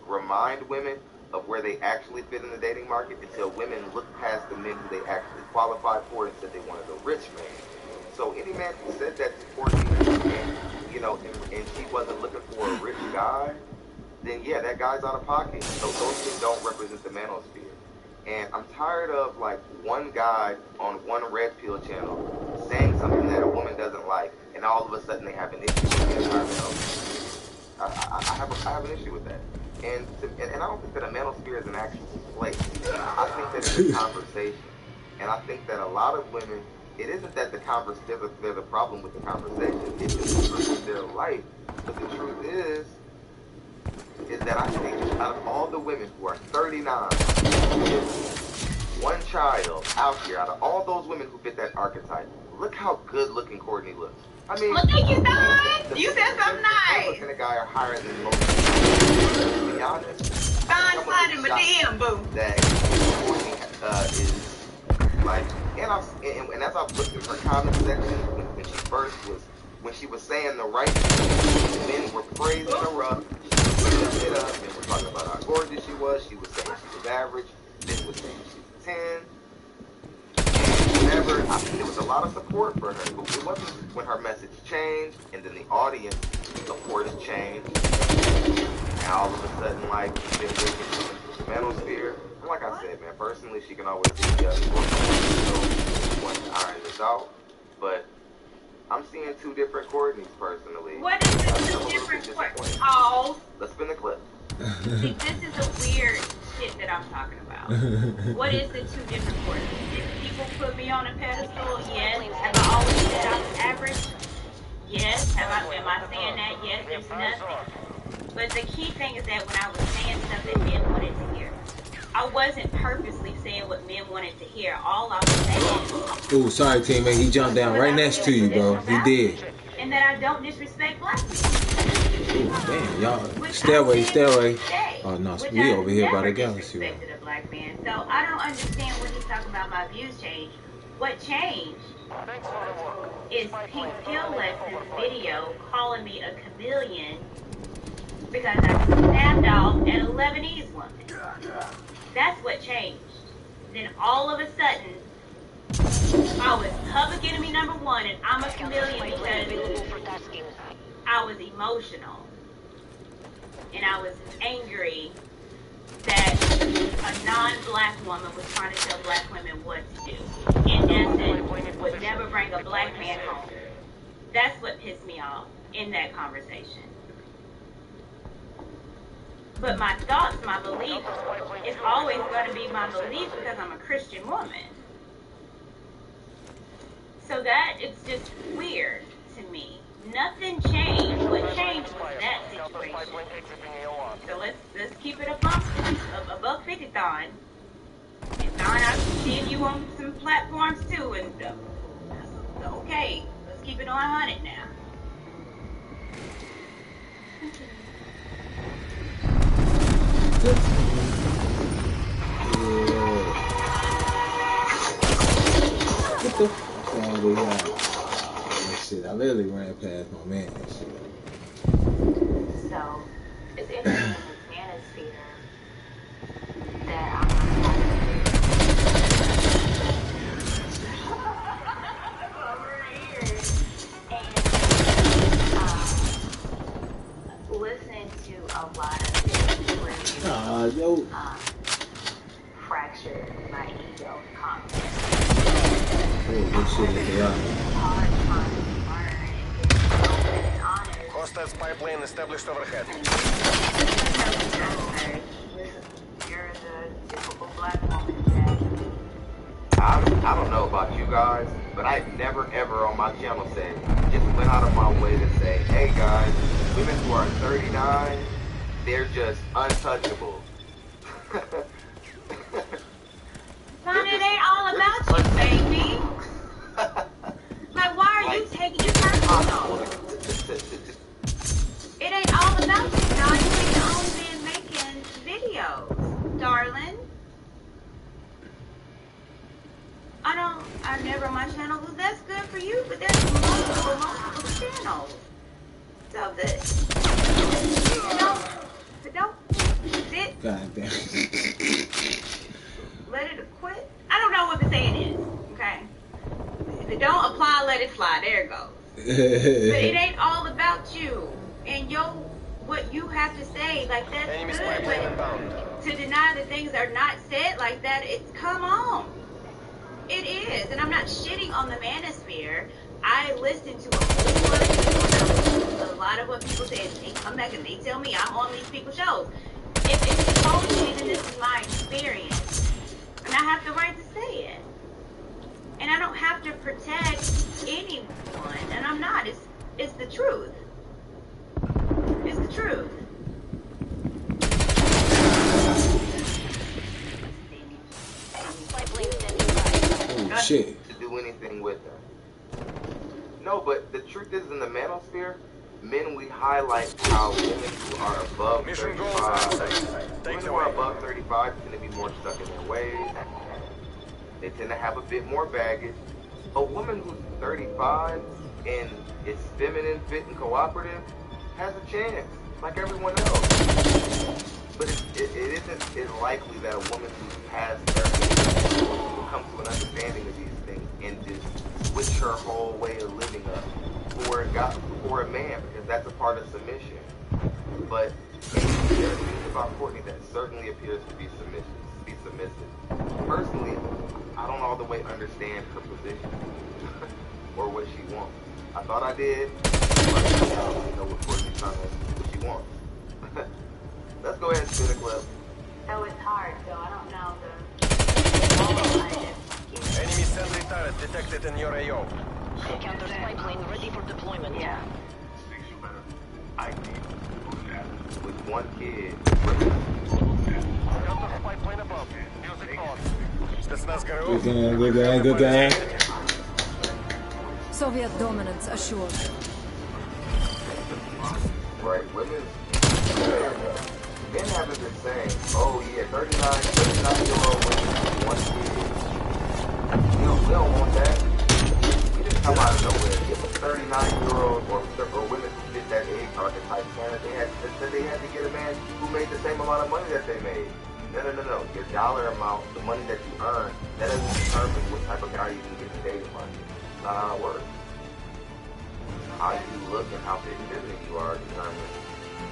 S8: remind women of where they actually fit in the dating market until women looked past the men who they actually qualified for and said they wanted a rich man. So any man who said that to Courtney, and she wasn't looking for a rich guy, then yeah, that guy's out of pocket. So those men don't represent the manosphere. And I'm tired of like one guy on one red pill channel saying something that a woman doesn't like, and all of a sudden they have an issue with the entire manosphere. I have an issue with that. And I don't think that a manosphere is an actual place. I think that it's a conversation. And I think that a lot of women, it isn't that there's a problem with the conversation. It's just the truth of their life. But the truth is that I think out of all the women who are 39 with one child out here, out of all those women who fit that archetype, look how good looking Courtney looks. I mean,
S2: well, thank you, son. You said something nice.
S8: The looking guy are higher than most people. To be honest,
S2: slide in my DM, boo.
S8: That Courtney is like, and as I've looked at her comment section when she was saying the right thing, men were praising her up. And we're talking about how gorgeous she was. She was saying she was average. Then was saying she was 10. And there was a lot of support for her. But it wasn't when her message changed, and then the audience, of course, changed. And all of a sudden, like, the manosphere. And like I said, man, personally, she can always see us want to iron this out. But I'm seeing 2 different Courtneys personally.
S2: What is the 2 different Courtneys? Oh.
S8: Let's spin the clip.
S2: See, this is a weird shit that I'm talking about. What is the 2 different Courtneys? If people put me on a pedestal, yes. Have I always said I was average? Yes. Am I saying that? Yes, there's nothing. But the key thing is that when I was saying stuff that men wanted to hear, I wasn't purposely saying what men wanted to hear. All I was saying.
S1: Ooh, sorry, teammate. He jumped down right next to you, bro. He did.
S2: And that I don't disrespect black people.
S1: Ooh, damn, y'all. Stairway. Oh, no, we over here by the galaxy.
S2: A black man. So I don't understand when he's talking about my views change. What changed is Pink Pill Lesson's video calling me a chameleon because I snapped off at a Lebanese woman. That's what changed. Then all of a sudden, I was public enemy number 1, and I'm a chameleon because I was emotional. And I was angry that a non-black woman was trying to tell black women what to do. In essence, would never bring a a black man home. That's what pissed me off in that conversation. But my thoughts, my belief, is always going to be my belief because I'm a Christian woman. So that it's just weird to me. Nothing changed. What changed was that situation. So let's keep it above 50 thon. And Don, I see you on some platforms too, and okay, let's keep it on 100 now.
S1: What the fuck are we on? Shit, I literally ran past my man and shit.
S9: So, it's interesting in this manosphere that I'm over here and listen to a lot of things where you fracture my ego content.
S1: Good shit that they are.
S6: Hostile spy plane established overhead.
S9: You're the typical black woman.
S8: I don't know about you guys, but I've never ever on my channel said, just went out of my way to say, hey guys, women who are 39, they're just untouchable.
S2: Son, it ain't all about you, baby. Like, why are you taking your personal? It ain't all about you, God. You ain't the only man making videos, darling. I never on my channel. Well, that's good for you, but there's multiple channels. So don't sit.
S1: God damn.
S2: Let it quit. I don't know what the saying is. Okay. If it don't apply, let it fly. There it goes. But it ain't all about you and what you have to say. Like, that's good, but to deny that things are not said like that, it's come on. It is, and I'm not shitting on the manosphere. I listen to a lot of what people say, and they come back and they tell me I'm on these people's shows. If it's told me, then this is my experience, and I have the right to say it. And I don't have to protect anyone, and I'm not. It's the truth. It's the truth.
S1: Oh shit.
S8: To do anything with her. No, but the truth is, in the manosphere, men, we highlight how women who are above 35, women who are above 35 tend to be more stuck in their ways. They tend to have a bit more baggage. A woman who's 35 and is feminine, fit, and cooperative has a chance, like everyone else. But it isn't likely that a woman who's past 30 will come to an understanding of these things and just switch her whole way of living up for a man, because that's a part of submission. But there's things about Courtney that certainly appears to be submissive. Personally, I don't all the way understand her position or what she wants. I thought I did, but I don't really know what Courtney's trying to, what she wants. Let's go ahead and spin a clip.
S9: So it's hard, so I don't know
S6: Enemy sentry turret detected in your AO.
S3: Counter spy plane ready for deployment.
S9: Yeah.
S5: Makes you better. I need to do that.
S8: With one kid.
S6: Counter spy plane above. Music on. Spetsnaz ГРУ.
S1: Good game.
S10: Soviet dominance assured.
S8: Right, women men haven't been saying, oh yeah, 39-year-old women want to be. We don't want that. We didn't come out of nowhere. If a 39-year-old or women who fit that age archetype standard, they had to get a man who made the same amount of money that they made. No. Your dollar amount, the money that you earn, that doesn't determine what type of guy you can get in dating money. That's not how it works. How you look and how fit and business you are determines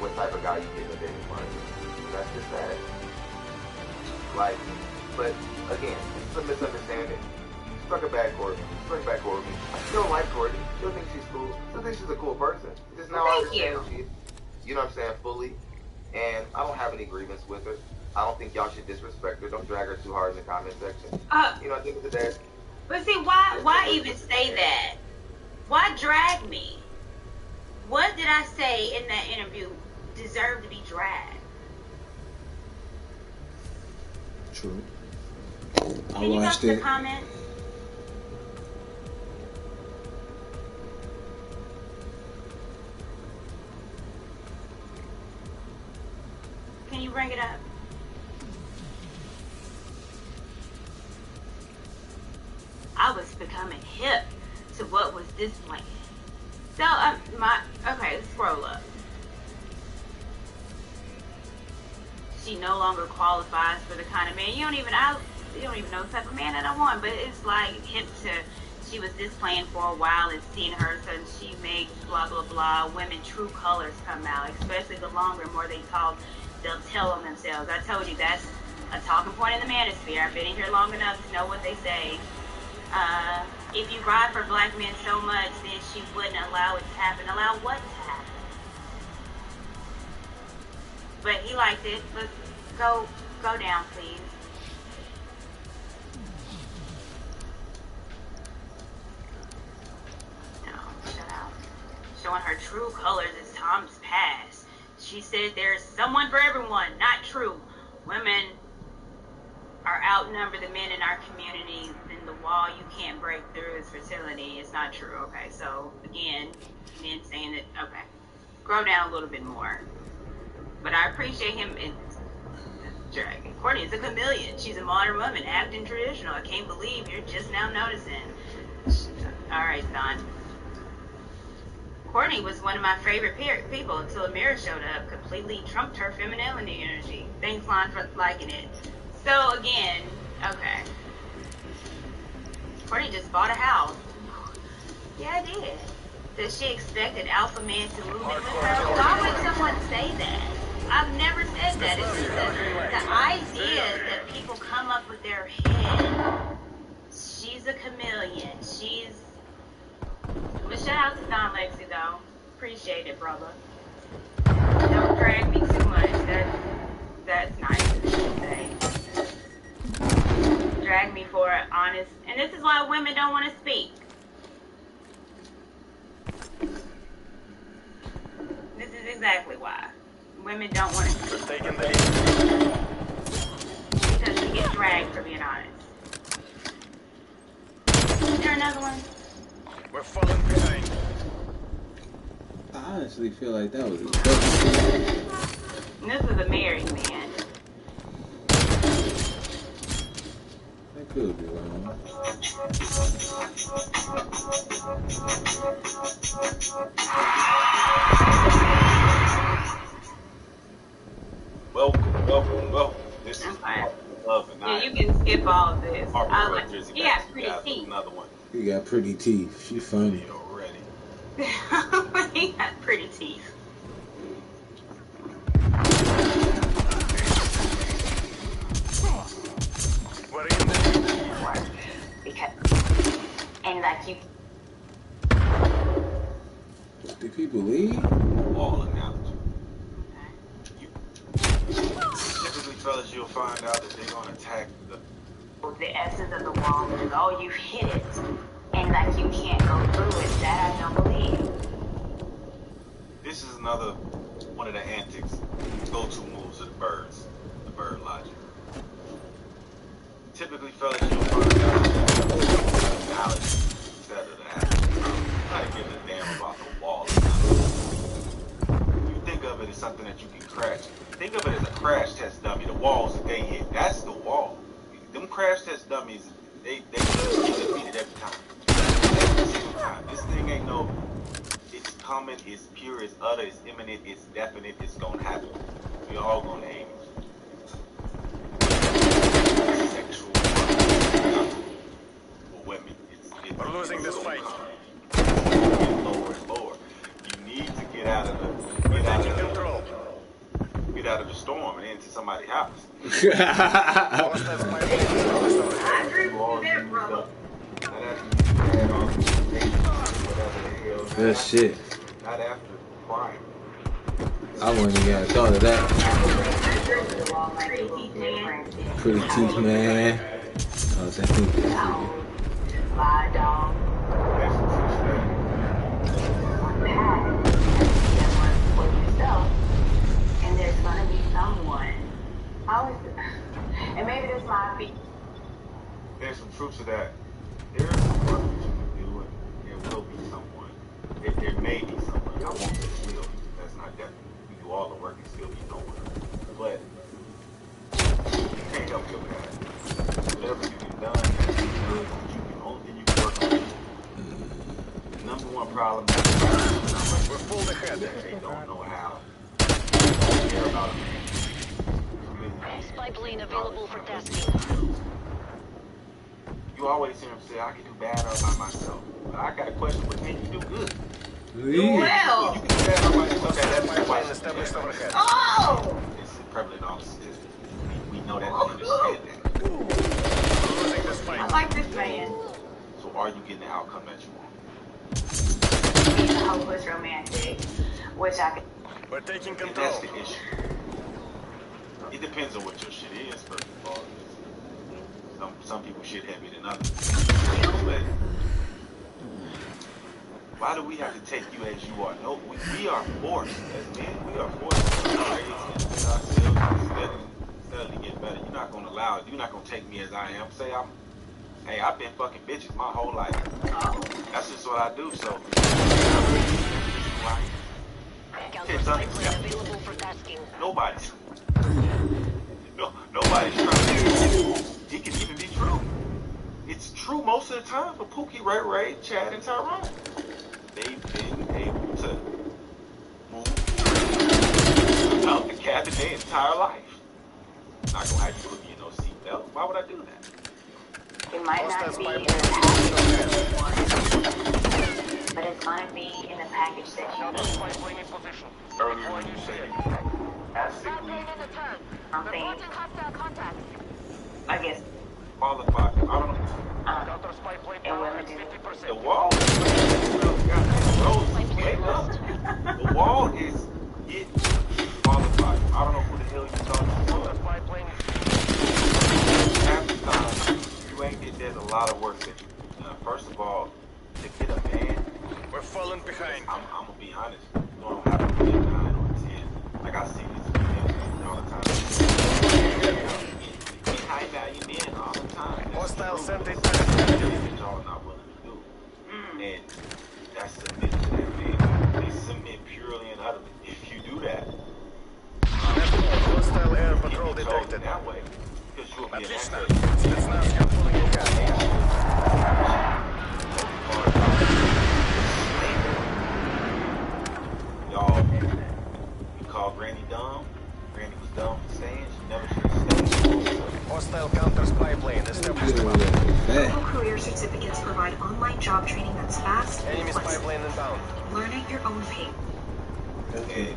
S8: what type of guy you get in the dating market. That's just that. Like, but again, this is a misunderstanding. Bring back Courtney. I still like Courtney. Still think she's cool. Still think she's a cool person. Just now I understand who she is. You know what I'm saying? Fully. And I don't have any grievance with her. I don't think y'all should disrespect her. Don't drag her too hard in the comment section. You know, at the end of the day.
S2: But see, why even say that? Why drag me? What did I say in that interview deserve to be dragged?
S1: True.
S2: Can you go to the comments? Can you bring it up? I was becoming hip to what was displayed. So, okay, let's scroll up. She no longer qualifies for the kind of man. You don't even know the type of man that I want, but it's like hip to, she was displaying for a while and seeing her, so she makes blah, blah, blah. Women true colors come out, especially the longer, more they talk, they'll tell on themselves. I told you that's a talking point in the manosphere. I've been in here long enough to know what they say. If you ride for black men so much, then she wouldn't allow it to happen. Allow what to happen? But he liked it. Let's go down, please. No, shut up. Showing her true colors as times pass. She said there's someone for everyone. Not true. Women are outnumber the men in our community. Then the wall you can't break through is fertility. It's not true. Okay, so again, men saying that. Okay, scroll down a little bit more. But I appreciate him in dragging. Courtney is a chameleon. She's a modern woman, acting traditional. I can't believe you're just now noticing. All right, Don. Courtney was one of my favorite people until a mirror showed up, completely trumped her femininity energy. Thanks, Lon, for liking it. So again, okay. Courtney just bought a house. Yeah, I did. Does she expect an alpha man to move in with her? Why would someone say that? I've never said that. It's just the idea that people come up with their head. She's a chameleon. But shout out to Don Lexi though. Appreciate it, brother. Don't drag me too much. That's nice of you to say. Drag me for it, honest. And this is why women don't want to speak. This is exactly why. Women don't want to speak. Because we get dragged for being honest. Is there another one?
S6: We're falling behind.
S1: I honestly feel like that was a
S2: This is a married man.
S1: That could be wrong.
S10: Welcome. This is Love and
S2: Yeah, you can skip all of this. He got pretty teeth.
S10: Another one.
S1: He got pretty teeth. She funny.
S10: Already.
S2: He got pretty teeth.
S6: What are you doing?
S9: Because, and like you.
S1: Do people leave?
S10: Wall analogy. Typically, fellas, you'll find out that they're gonna attack
S9: The essence of the wall is, oh, you hit it, and like you can't go through it. That I don't believe.
S10: This is another one of the antics, go-to moves of the birds, the bird logic. Typically, fellas, you'll find out that knowledge instead of that. Not giving a damn about the wall. You think of it as something that you can crash. Think of it as a crash test dummy. The walls that they hit, that's the wall. Them crash test dummies, they get defeated every time. Every single time. This thing ain't no, it's coming, it's pure, it's utter, it's imminent, it's definite, it's gonna happen. We all gonna aim it. Sexual for women.
S6: We're losing this fight.
S10: Lower and lower. You need to get out of the storm and into somebody's house.
S2: I agree with you there, brother.
S1: Good shit.
S10: Not after crime.
S1: I wouldn't even have thought of that. Pretty teeth, man. Oh, thank you.
S9: My dog. For yourself, and there's gonna be someone. And maybe this might be.
S10: There's some truth to that. There is some work that you can do, and there will be someone. There may be someone. I won't say will. That's not definite. You do all the work and still be no one. But you can't help your past. Whatever you've done, the only thing you can work on. The number one problem is
S6: We're full ahead.
S10: they don't know how to care about it.
S3: Spy plane available for tasking.
S10: You always hear him say, I can do bad all by myself. But I got a question, what can you do good?
S2: Well,
S10: You can do bad all by yourself. That's why
S6: Plane established overhead.
S2: oh,
S10: it's prevalent on statistics. We know that, we understand that.
S6: Losing this
S2: I
S6: fight.
S2: like this man.
S10: So are you getting the outcome that you want?
S9: Being a hopeless romantic, which I could.
S6: We're taking
S10: And
S6: control.
S10: that's the issue. It depends on what your shit is, first of all. Some people shit heavier than others. But why do we have to take you as you are? No, we are forced as men. We are forced to raise and ourselves steadily get better. You're not gonna allow it. You're not gonna take me as I am. Hey, I've been fucking bitches my whole life. That's just what I do. So
S3: Counter spy plane available for tasking.
S10: nobody's trying to. It can even be true. It's true most of the time for Pookie, Ray Ray, Chad, and Tyrone. They've been able to move out the cabin their entire life. Not gonna have you put me in no seatbelt. Why would I do that?
S9: It might not be in the package but it's gonna be in the package that you need.
S6: Spy plane in position.
S10: Earlier when you said ethically
S9: Something, I guess,
S10: qualified. I don't know.
S6: Counter spy plane
S9: and
S6: power
S9: women
S6: at
S9: do.
S6: 50%.
S10: The wall. Wake up. The wall is it qualified. I don't know who the hell you're talking
S6: Counter
S10: to.
S6: spy plane.
S10: Half the time, you ain't get there's a lot of work that you do. First of all, to get a man,
S6: We're falling behind.
S10: I'm gonna be honest. You don't have to be a 9 or a 10. Like I see these men all the time. Get high value men all the time.
S6: Hostile sent it.
S10: That's what y'all not willing to do. And that's submit to that man. They submit purely and utterly. If you do that,
S6: Hostile air patrol
S10: you control it
S6: detected.
S10: that way. Because you'll be an
S6: Отлично.
S10: asset.
S6: Спецназ пулling in gas.
S10: Y'all, we call Granny dumb. Granny was dumb for staying. She never should have stayed.
S6: Hostile counter spy plane established.
S7: Global Career Certificates provide online job training that's fast and
S6: Enemy spy
S7: flexible.
S6: plane inbound.
S7: Learn at your own pace.
S10: And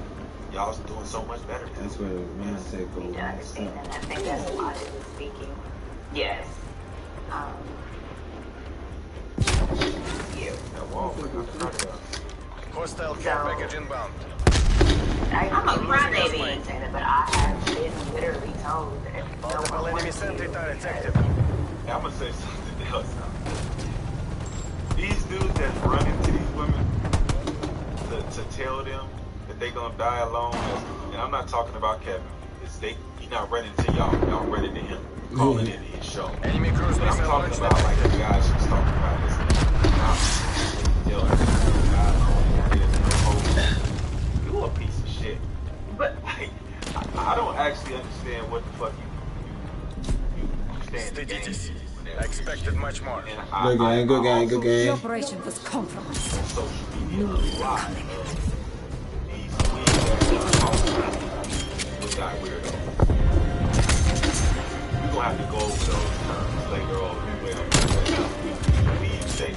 S10: y'all's doing so much better.
S1: That's where the mindset goes.
S9: need to understand that. I think that's logically speaking. Yes. You.
S10: That wall, like, I'm trying to.
S6: Hostile care package inbound.
S2: I'm a crybaby.
S9: But I have been literally told that
S6: Multiple enemy sentry turrets active.
S10: Yeah, I'm gonna say something else now. These dudes that run into these women to tell them that they gonna die alone, and I'm not talking about Kevin. He's not running to y'all running to him, calling in his show.
S6: Enemy cruise
S10: But I'm
S6: missile
S10: talking
S6: launched.
S10: about like the guys she's talking about. Listen, tell her, you a piece of shit.
S2: But
S10: Like, I don't actually understand what the fuck you stand to gain.
S6: Стыдитесь. I expected much more.
S10: And
S1: Good game, good game, good
S10: also
S1: game.
S11: Operation was compromised.
S10: on social media a lot of these weird this guy weirdo. We're gonna have to go over those terms later on. We say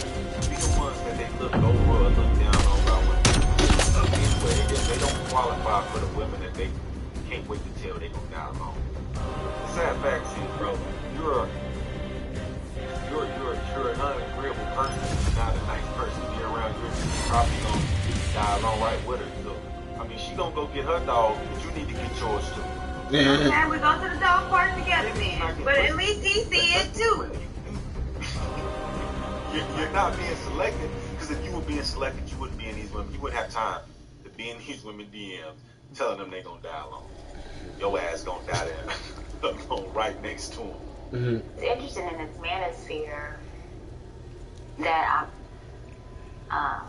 S10: be the ones that they look over or look down on about women. Anyway, they don't qualify for the women that they can't wait to tell they gonna die alone. The sad fact is, bro, you're an agreeable person, not a nice person to be around, you're probably gonna die along right with her. So, I mean, she gonna go get her dog, but you need to get yours too.
S2: Okay, we go to the dog park together then. But at least he see it too.
S10: You're not being selected, because if you were being selected, you wouldn't be in these women. You wouldn't have time to be in these women DMs telling them they gonna die alone. Your ass gonna die there alone right next to them.
S2: It's interesting in this manosphere that I'm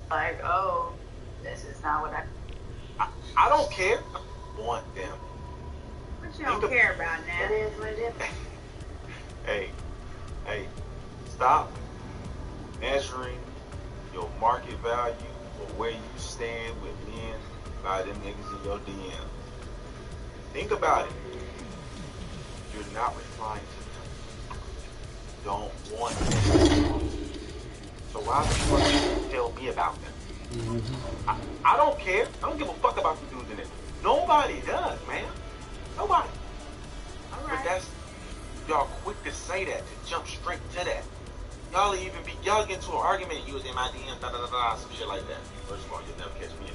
S2: like, oh, this is not what
S10: I don't care. I want them.
S2: But you don't care about that. It is what it is.
S10: Hey, stop measuring your market value or where you stand with men by them niggas in your DM. Think about it. You're not replying to them. Don't want them. So why the fuck you tell me about them? I don't care. I don't give a fuck about the dudes in it. Nobody does, man. Nobody.
S2: All right.
S10: But that's, y'all quick to say that, to jump straight to that. Y'all get into an argument, you was in my DM, some shit like that. First of all, you'll never catch me in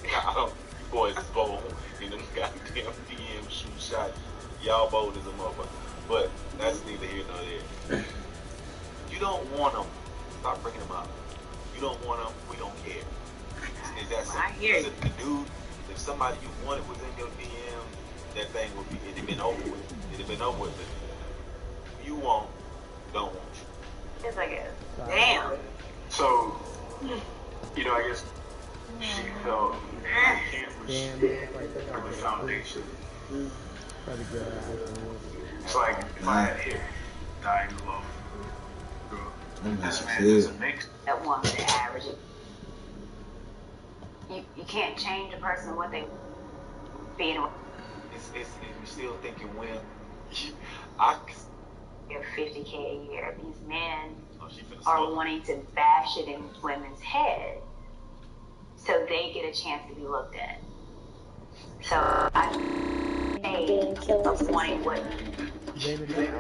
S10: I don't, you boys is bold in them goddamn DM shoot shots. Y'all bold as a motherfucker. But that's neither here nor there. You don't want them, stop bringing them up. You don't want them, we don't care. Is that simple?
S2: I hear you.
S10: If the dude, if somebody you wanted was in your DM, that thing would be, it'd have been over with. It'd have been over with. You want, don't want you.
S2: It's like a damn.
S5: So, you know, I guess she felt can't for the foundation. It's like if I had hair, dying love, girl. This man doesn't make
S2: That woman, the average. You can't change a person what they being.
S10: It's you still thinking when I
S2: Get 50K a year. These men
S10: she finna
S2: are
S10: smoke.
S2: wanting to bash it in women's head, so they get a chance to be looked at. So I of wanting what.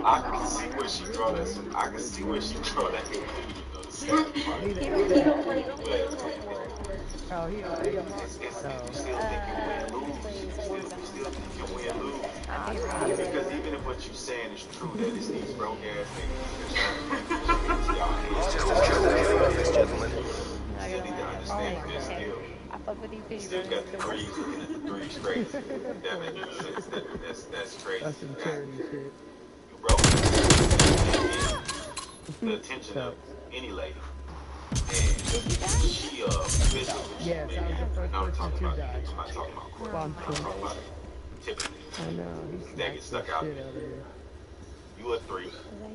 S10: I can see where she draw that. I can see where she draw that conclusion. Because even if what you're saying is true, that it's these broke ass niggas. You need to understand this still. Still got the threes, looking at the threes crazy. That makes no sense. That's crazy.
S12: That's some charity shit.
S10: You broke the attention of any lady. And she physically,
S12: yes,
S10: maybe,
S12: I was the first
S10: I'm
S12: person
S10: talking
S12: to
S10: about,
S12: die.
S10: I'm not talking about court. I'm talking about typically.
S12: I know,
S10: They get stuck out there. You a 3.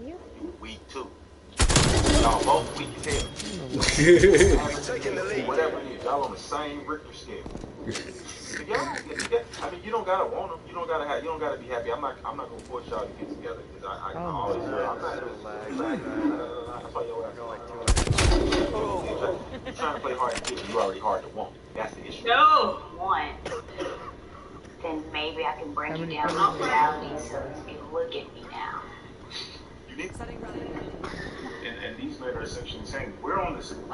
S10: You weak 2. Y'all both weak as hell. Whatever it is, y'all on the same Richter scale. Y'all, I mean, you don't gotta want them. You don't gotta be happy. I'm not gonna force y'all to get together because I can always. I'm not. That's why y'all you're trying to play hard to get. You already hard to want. That's the issue.
S2: No one. Then maybe I can bring you down to reality so you can look at me now.
S10: You need.
S5: and these men are essentially saying we're on this stand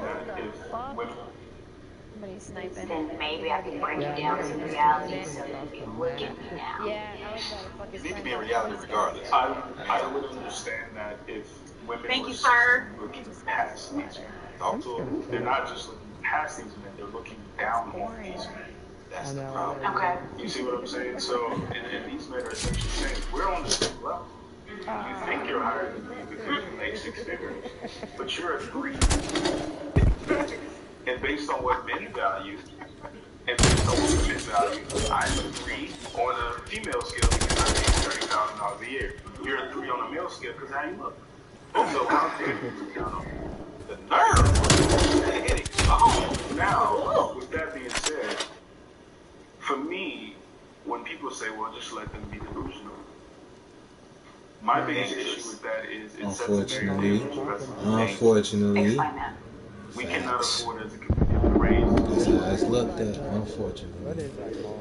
S5: that if women.
S13: Somebody's sniping.
S2: Then maybe I can bring you down to reality so you can look at me now.
S13: Yeah, I like that.
S10: You need to be in reality regardless.
S5: I would understand that if women
S2: Thank
S5: were
S2: you, sir.
S5: looking past these men.
S10: Talk to them.
S5: They're not just looking past these men, they're looking down on these men.
S10: That's the problem.
S2: Okay.
S5: You see what I'm saying? So, and these men are essentially saying, we're on the same level. You think you're higher than me because you make 6 figures, but you're a 3. And based on what men value, and based on what women value, I'm a 3 on a female scale because I make $30,000 a year. You're a 3 on a male scale because how you look. So how dare you count on
S10: The nerve!
S5: Now, with that being said, for me, when people say, well, just let them be delusional, my biggest issue with that is it sets a very dangerous precedent.
S1: Unfortunately.
S5: We cannot afford as a community to raise.
S1: It's looked at, unfortunately.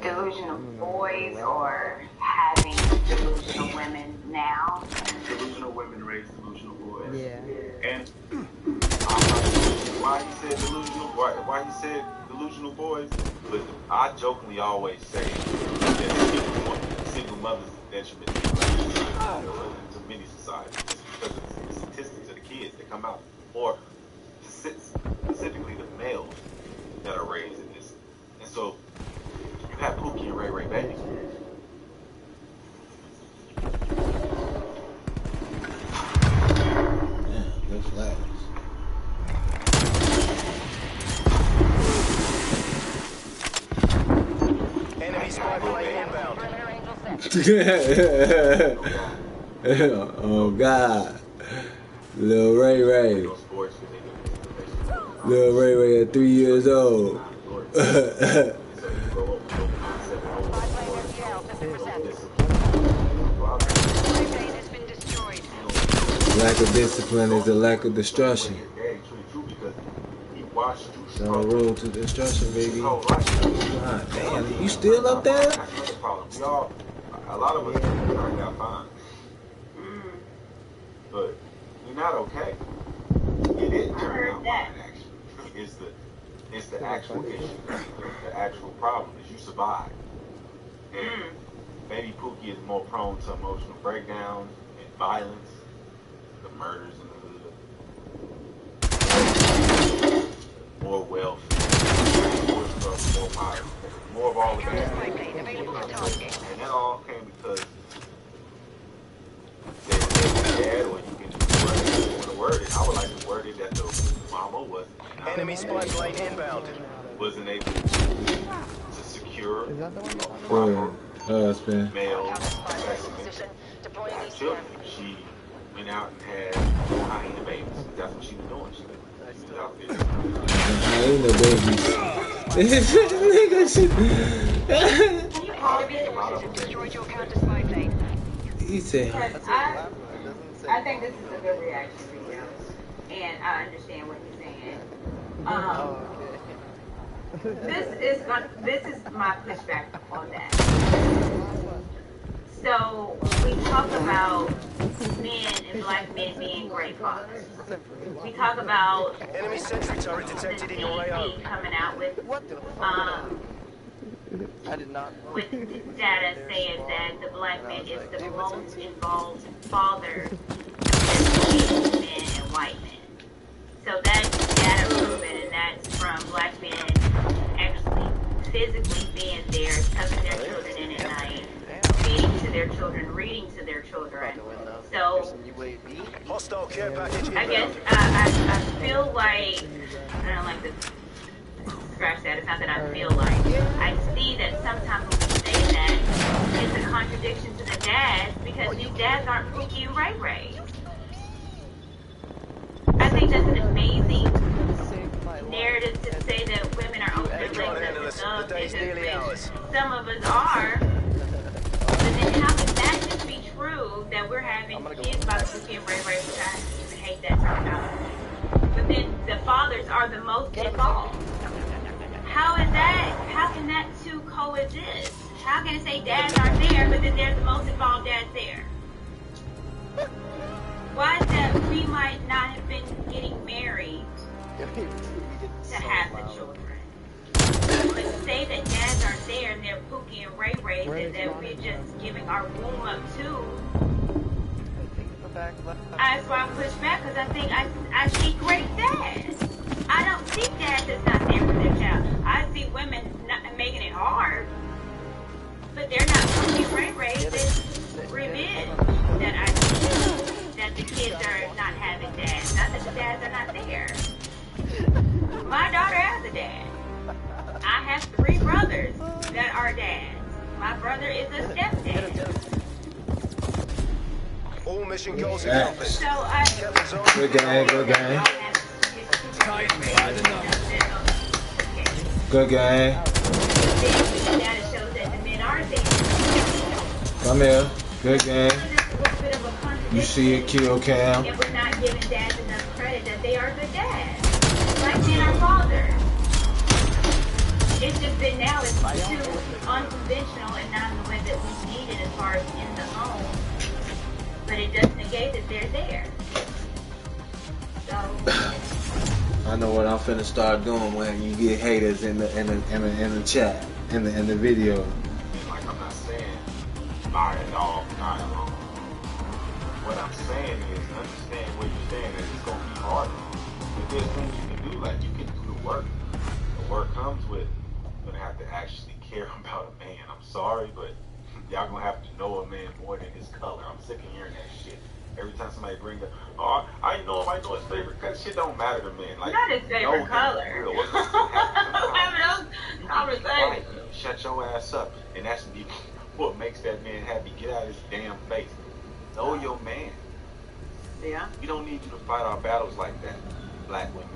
S2: Delusional boys or having delusional women now.
S10: Delusional women raise delusional boys.
S12: Yeah.
S10: And why he said delusional? Why he said delusional boys? But I jokingly always say that single mothers is detriment to many societies, just because of the statistics of the kids that come out, or specifically the males that are raised in this. And so you have Pookie and Ray Ray babies.
S1: Yeah, good flags.
S6: Enemy spy plane inbound.
S1: Oh God, Lil Ray Ray. Lil Ray Ray at 3 years old. Lack of discipline is a lack of destruction. No road to destruction, baby. God damn, you still up there?
S10: That's another problem. A lot of us turned out fine. But we're not okay. It didn't turn out fine, actually. It's the actual issue. The actual problem is you survived. And maybe Pookie is more prone to emotional breakdowns and violence, the murders in the hood, more wealth, more stuff, more power, more of all the bad things. And that all came because they had, or you can word it. I would like to word it that the mama was
S6: Enemy spy plane inbound.
S10: Wasn't able to secure proper
S1: husband,
S10: male specimen children. She went out and had hyena babies. That's what she was doing. She was out there.
S1: Hyena babies. Nigga, he said.
S2: I think this is a good reaction video, and I understand what you're saying. This is my pushback on that. So we talk about men and black men being great fathers. We talk about
S6: enemy sentry turret detected in your AO.
S2: Coming out with
S12: I did not.
S2: with data saying that the black man is the most involved father between men and white men. So that's data proven, and that's from black men actually physically being there, tucking their children in at night, feeding to their children, reading to their children. So
S6: Hostile care package
S2: I guess I feel like, I don't like to scratch that, it's not that I feel like, I see that sometimes when we say that, it's a contradiction to the dads, because these dads aren't Pookie and Ray Ray. I think that's an amazing narrative to say that women are over their legs up and because some of us are. But then how can that just be true that we're having kids by Pookie and Ray Ray, which I even hate that terminology. But then the fathers are the most involved. How is that? How can that two coexist? How can it say dads aren't there, but then there's the most involved dads there? Why is that we might not have been getting married to have the children? But to say that dads aren't there and they're Pookie and Ray Ray, and that we're just giving our womb up to. That's why I push back, because I think I see great dads. I don't see dads that's not there for their child. I see women not making it hard, but they're not Pookie Ray Ray. It's revenge that I see, that the kids are not having dads. Not that the dads are not there. My daughter has a dad. I have 3 brothers that are dads. My brother is a stepdad.
S6: all mission goals accomplished.
S2: So
S1: Good game, good game. Good game. Come here. Good game. You see a kill cam.
S2: And we're not giving dads enough credit that they are good dads. Black men are fathers. It's just that now it's too unconventional and not in the way that we need it as far as in the home. But it doesn't negate that they're there. So
S1: I know what I'm finna start doing when you get haters in the chat, in the video.
S10: Like, I'm not saying fire it all, not alone. What I'm saying is understand where you're saying that it's gonna be harder. But there's things you can do, like you can do the work. The work comes with you're gonna have to actually care about a man. I'm sorry, but y'all gonna have to know a man more than his color. I'm sick of hearing that shit. Every time somebody brings up, oh, I know him, I know his favorite color. Shit don't matter to men. Like,
S2: not his favorite color.
S10: Right. Shut your ass up. And that's what makes that man happy. Get out of his damn face. Know your man.
S2: Yeah.
S10: We don't need you to fight our battles like that, black women.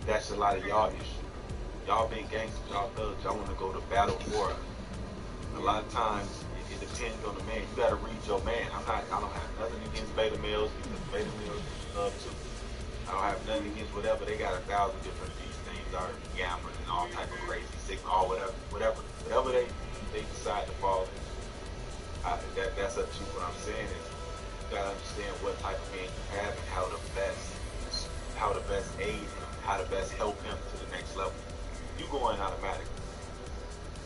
S10: That's a lot of y'all issue. Y'all been gangsters, y'all thugs, y'all want to go to battle for us. A lot of times, it depends on the man. You gotta read your man. I don't have nothing against beta males because beta males love too. I don't have nothing against whatever. They got 1,000 different of these things, are gamblers and all type of crazy sick, all whatever they decide to follow. That's up to you. What I'm saying is, you gotta understand what type of man you have and how to best aid him, how to best help him to the next level. You going automatic.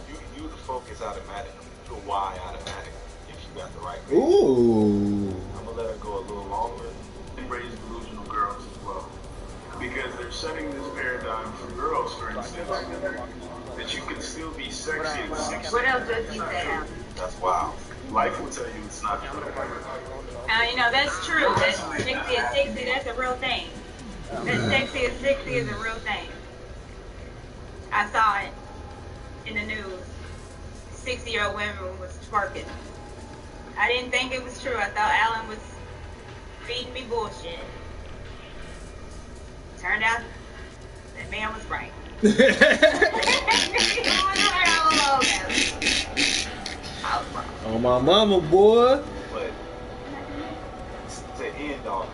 S10: You the focus automatic. You the why automatic. If you got the right man.
S1: Ooh.
S10: I'm gonna let her go a little longer.
S5: And raise delusional girls as well. Because they're setting this paradigm for girls, for instance, that you can still be sexy at 16.
S2: What else does he say?
S10: That's wild.
S5: Life will tell you it's not true.
S2: You know, that's true. That's sexy at 60, that's a real thing. That sexy at 60 is a real thing. I saw it in the news. 60-year-old women was twerking. I didn't think it was true. I thought Alan was feeding me bullshit. Turned out that man was right.
S1: On my mama, boy.
S10: But to end all of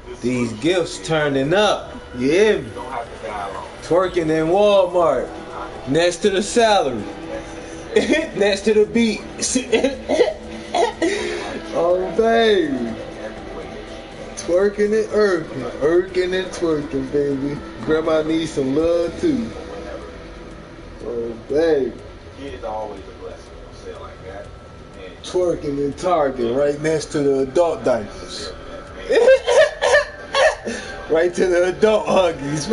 S10: this,
S1: These gifts turning up. Yeah.
S10: you don't have to die alone.
S1: Twerking in Walmart. Next to the salary. Next to the beat. Oh, baby. Twerking and irking. Irking and twerking, baby. Grandma needs some love, too. Oh, baby.
S10: Kids are always a blessing. Don't say it like that. And
S1: Twerking and Target right next to the adult diapers. Right to the adult huggies.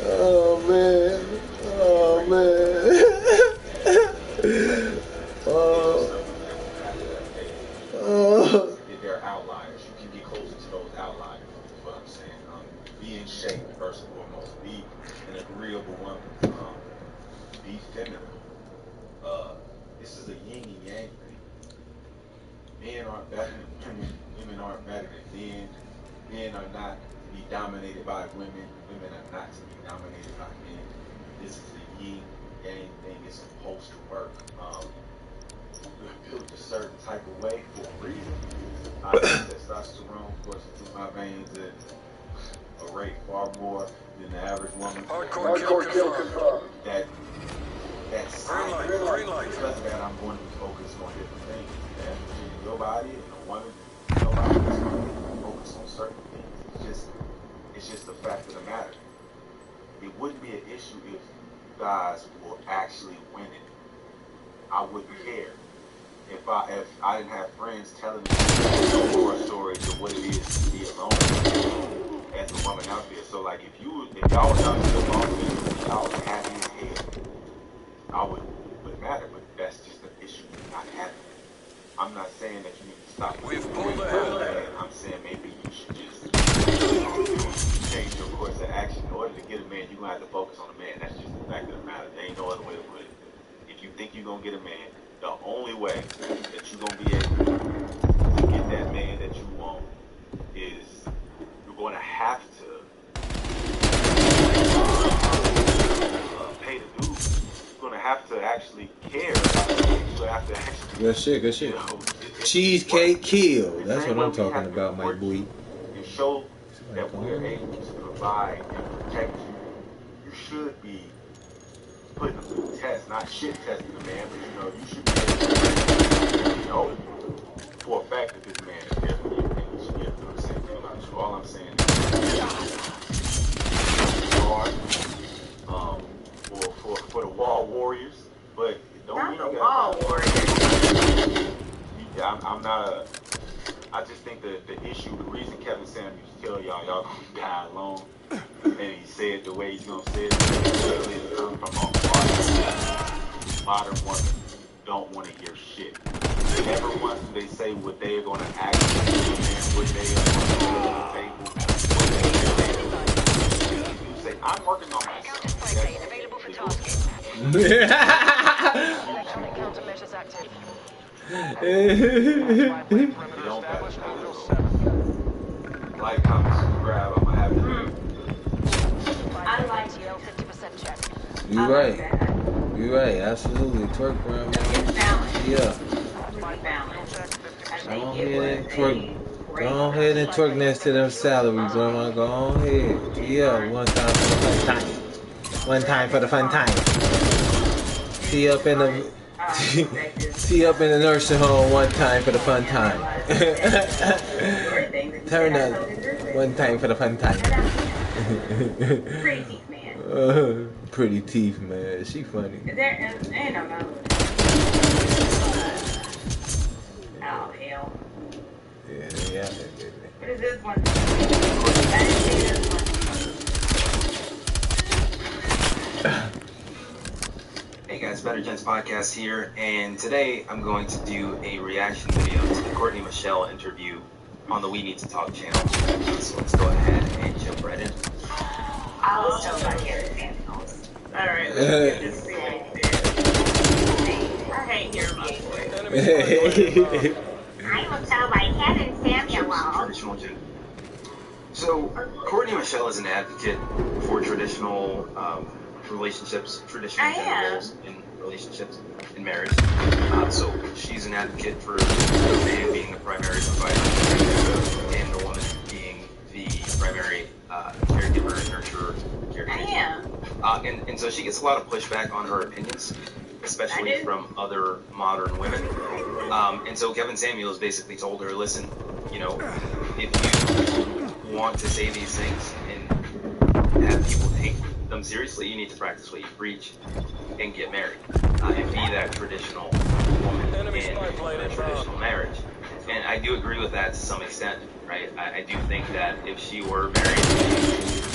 S1: Oh, man. Oh, man.
S10: they're outliers. You can get closer to those outliers, is what I'm saying. Be in shape, first and foremost. Be an agreeable woman. Be feminine. This is a yin and yang thing. Men aren't better than women. Women aren't better than men. Men are not to be dominated by women. Women are not to be dominated by men. This is a yin yang thing. It's supposed to work. We're built a certain type of way for a reason. I have testosterone coursing through my veins at a rate far more than the average woman.
S6: Hardcore kill confirmed.
S10: That's
S6: Green light, green light.
S10: Because of that, I'm going to be focused on different things. The estrogen in your body and the woman in your body is going to focus on certain things. It's just the fact of the matter. It wouldn't be an issue if guys were actually winning. I wouldn't care. If I didn't have friends telling me horror stories of what it is to be alone as a woman out there. So like if y'all was out there alone and y'all was happy as hell, I wouldn't matter, but that's just an issue not happening. I'm not saying that you need to stop.
S6: We've pulled ahead.
S10: I'm saying maybe you should just change your course of action. In order to get a man, you're gonna have to focus on a man. That's just the fact of the matter. There ain't no other way to put it. If you think you're gonna get a man, the only way that you're going to be able to get that man that you want is you're going to have to pay the dues. You're going to have to actually care. You're going to have to actually...
S1: Good shit, good shit. Cheesecake kill. That's what I'm talking about, my boy.
S10: And show that we're able to provide and protect you. You should be putting them through the test, not shit testing the man, but you know, you should be able to, you know, for a fact that this man is definitely a man. You should be able to do the same thing about you. All I'm saying is hard for the wall warriors, but it don't
S2: Not
S10: mean
S2: the
S10: you
S2: wall
S10: gotta,
S2: warriors.
S10: yeah, I'm not a. I just think that the issue, the reason Kevin Samuels tell y'all gonna die alone, and he said the way he's gonna say it, literally is coming from a modern women don't want to hear shit. Never once do they say what they are gonna actually do, and what they are gonna put on the table. What they do say, I'm working on myself.
S11: Available for tasking. Electronic countermeasures active.
S10: You don't got like, comment, subscribe. I'm gonna have it.
S2: I like
S11: TL 50% check.
S1: You right. You right. Absolutely. Twerk, grandma.
S2: It's balanced.
S1: Yeah.
S2: It's balanced. I
S1: Go
S2: think
S1: ahead
S2: it
S1: and
S2: was
S1: twerk.
S2: a
S1: Go ahead and twerk next to them salaries, grandma. Go ahead. Yeah. One time for the fun time. One time for the fun time. See up in the see up in the nursing home one time for the fun time. Turn up one time for the fun time.
S2: Pretty teeth, man.
S1: Pretty teeth, man. She funny.
S2: There ain't no no. Oh hell.
S1: Yeah.
S2: What is this one? I didn't see this one.
S12: Hey guys, Better Gents Podcast here, and today I'm going to do a reaction video to the Courtney Michelle interview on the We Need to Talk channel. So let's go ahead and jump right in.
S2: I was told by Kevin Samuels. Alright, let's get this thing right there. I hate hearing my voice. I was told by Kevin Samuels.
S12: Traditional gender. So, Courtney Michelle is an advocate for traditional relationships, traditional gender roles in relationships, in marriage. So she's an advocate for the man being the primary provider and the woman being the primary caregiver, nurturer, caregiver. And so she gets a lot of pushback on her opinions, especially from other modern women. And so Kevin Samuels basically told her, listen, you know, if you want to say these things and have people take them seriously, you need to practice what you preach and get married and be that traditional woman in a traditional marriage. And I do agree with that to some extent, right? I do think that if she were married,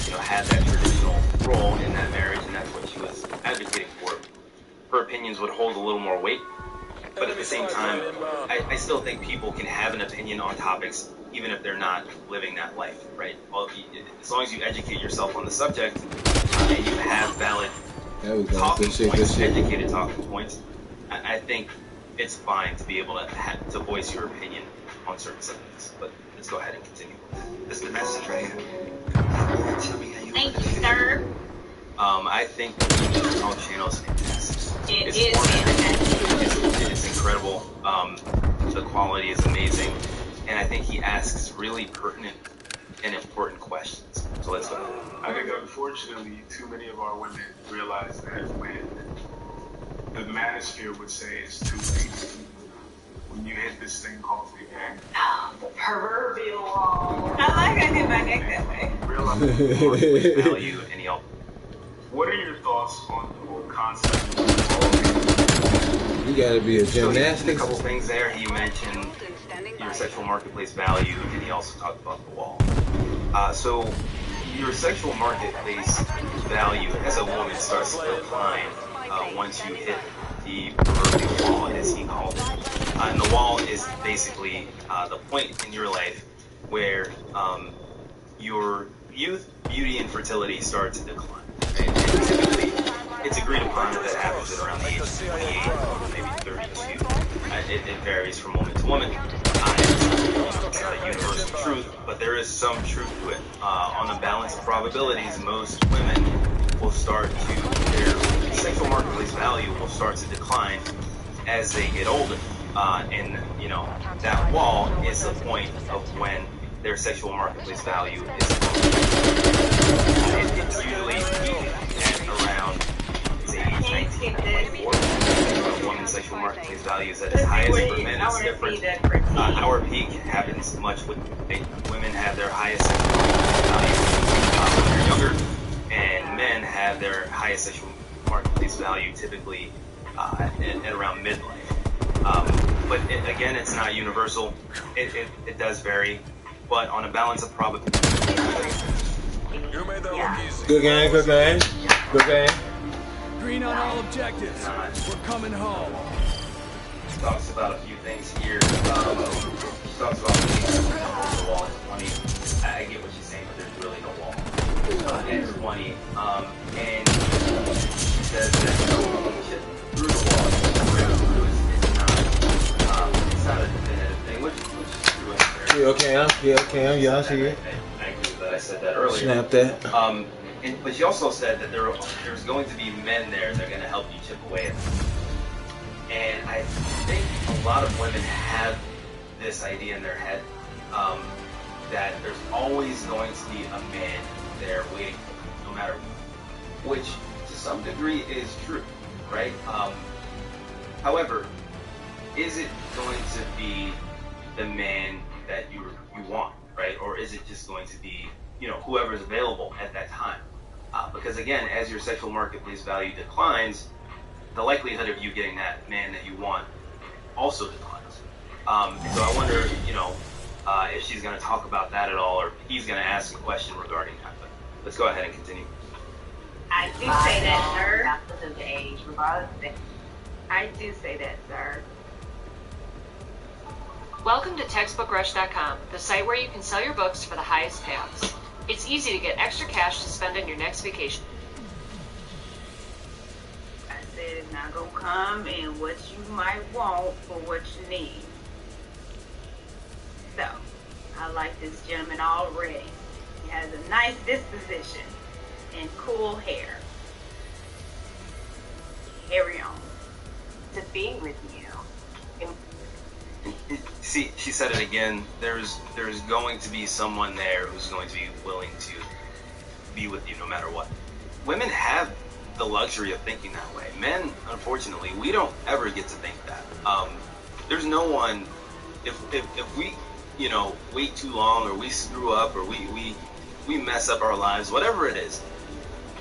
S12: you know, had that traditional role in that marriage and that's what she was advocating for, her opinions would hold a little more weight. But at the same time, I still think people can have an opinion on topics even if they're not living that life, right? Well, as long as you educate yourself on the subject and you have valid talking points, educated talking points, I think it's fine to be able to voice your opinion on certain subjects. But let's go ahead and continue. This is the message right here.
S2: Thank you, sir.
S12: I think the all channel is fantastic. It's incredible. The quality is amazing. And I think he asks really pertinent and important questions. So let's go.
S5: I think unfortunately too many of our women realize that when the manosphere would say it's too late, when you hit this thing called the egg.
S2: Oh, the proverbial wall. I like I hit my neck that way.
S12: Realize value and help.
S5: What are your thoughts on the whole concept of
S1: You gotta be a
S12: gymnast. So he mentioned a couple things there. He mentioned your sexual marketplace value, and he also talked about the wall. So your sexual marketplace value as a woman starts to decline once you hit the proverbial wall, as he called it. And the wall is basically the point in your life where your youth, beauty, and fertility start to decline. And typically, it's agreed upon that happens at around the age of 28, maybe 32. It varies from woman to woman. It's not a universal truth, but there is some truth to it. On the balance of probabilities, most women will start to, their sexual marketplace value will start to decline as they get older. And, you know, that wall is the point of when their sexual marketplace value is it's usually peak at around is 19.4. Women's sexual marketplace value is at its highest. For men, it's different. Our peak happens much with women have their highest sexual value when they're younger, and men have their highest sexual marketplace value typically at around midlife. But again, it's not universal. It does vary, but on a balance of probability.
S6: You made that look easy.
S1: Good game, good game, good game.
S14: Green on all objectives. We're coming home.
S12: Talks about a few things here. She talks about the wall at 20. I get what she's saying, but there's really no wall at 20. And she says that shit through the wall it's not a definitive thing, which is true.
S1: Yeah, I see it.
S12: I agree with that. I said that earlier.
S1: Snap that.
S12: But she also said that there's going to be men there that are going to help you chip away at them. And I think a lot of women have this idea in their head that there's always going to be a man there waiting for them, no matter what, which to some degree is true, right? However, is it going to be the man that you want, right? Or is it just going to be, whoever's available at that time? Because again, as your sexual marketplace value declines, the likelihood of you getting that man that you want also declines. So I wonder, if she's going to talk about that at all, or he's going to ask a question regarding that. But let's go ahead and continue.
S2: I do say that, sir. I do say that, sir.
S3: Welcome to TextbookRush.com, the site where you can sell your books for the highest payouts. It's easy to get extra cash to spend on your next vacation.
S2: I said it's not gonna come in what you might want for what you need. So, I like this gentleman already. He has a nice disposition and cool hair. Carry on. To be with you.
S12: See, she said it again. There's going to be someone there who's going to be willing to be with you no matter what. Women have the luxury of thinking that way. Men, unfortunately, we don't ever get to think that. There's no one. If we, wait too long, or we screw up, or we mess up our lives, whatever it is,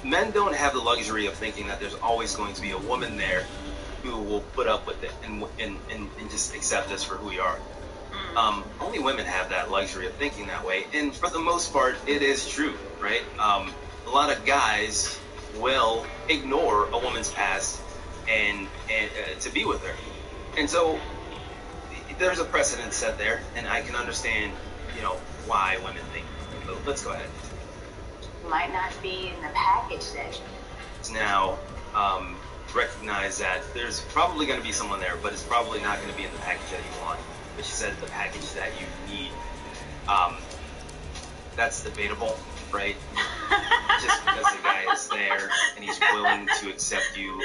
S12: men don't have the luxury of thinking that there's always going to be a woman there who will put up with it and just accept us for who we are. Only women have that luxury of thinking that way, and for the most part, it is true, right? A lot of guys will ignore a woman's past and to be with her, and so there's a precedent set there, and I can understand, why women think. But let's go ahead.
S9: Might not be in the package section.
S12: Now, recognize that there's probably going to be someone there, but it's probably not going to be in the package that you want. But she said the package that you need. That's debatable, right? Just because the guy is there and he's willing to accept you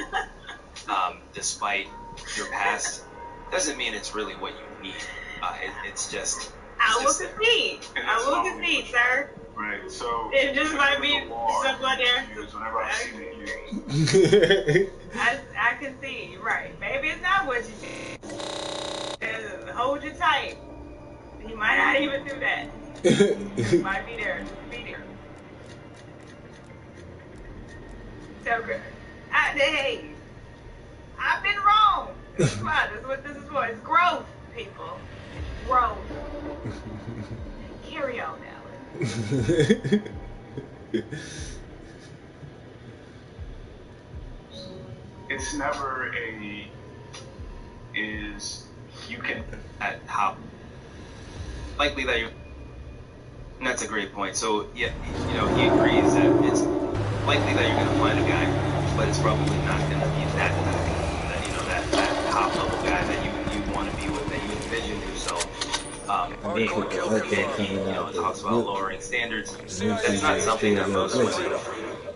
S12: despite your past doesn't mean it's really what you need. It's just...
S2: I will concede, sir.
S5: Right, so...
S2: It just might be stuff like that.
S5: Whenever I see it,
S2: I can see, right. Maybe it's not what you need. Hold you tight. He might not even do that. He might be there. So good. Hey, I've been wrong. This is why. This is what this is for. It's growth, people. It's growth. Carry on, Alan.
S5: it's never you can
S12: at how likely that you. And that's a great point. So yeah, he agrees that it's likely that you're going to find a guy, but it's probably not going to be that guy, that top level guy that you want to be with, that you envision yourself. It talks about lowering standards. That's not something that most women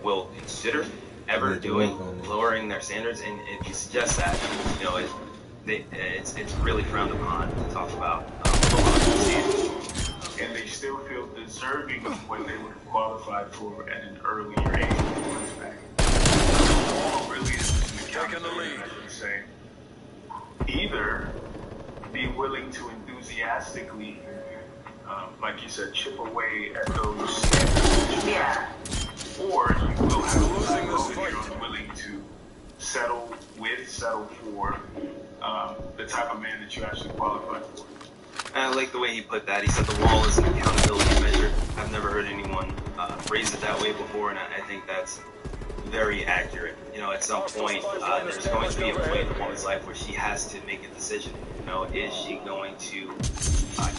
S12: will consider ever doing, lowering their standards. And if you suggest that, it's really frowned upon to talk about lowering standards.
S5: And they still feel deserving of what they would have qualified for at an earlier age. really is an accountability, I would say. Either be willing to enthusiastically, like you said, chip away at those standards,
S2: Yeah.
S5: or you will have to let go if you're unwilling to settle for the type of man that you actually qualify for.
S12: I like the way he put that. He said the wall is an accountability measure. I've never heard anyone phrase it that way before, and I think that's very accurate. You know, at some point, there's going to be a point in a woman's life where she has to make a decision. You know, is she going to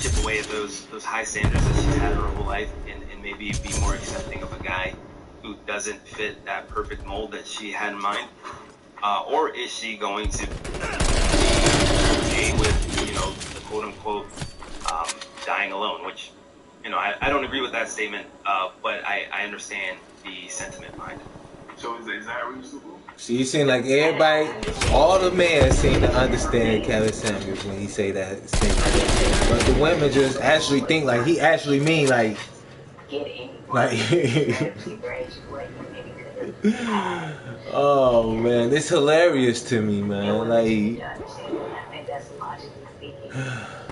S12: chip away at those high standards that she's had her whole life and maybe be more accepting of a guy who doesn't fit that perfect mold that she had in mind? Or is she going to be okay with, you know, the quote-unquote dying alone, which, you know, I don't agree with that statement, but I understand the sentiment behind it.
S5: So is that reasonable?
S1: So you seem like everybody, all the men seem to understand Kevin Samuels when he say that statement. But the women just actually think like he actually mean like oh man, it's hilarious to me, man. Like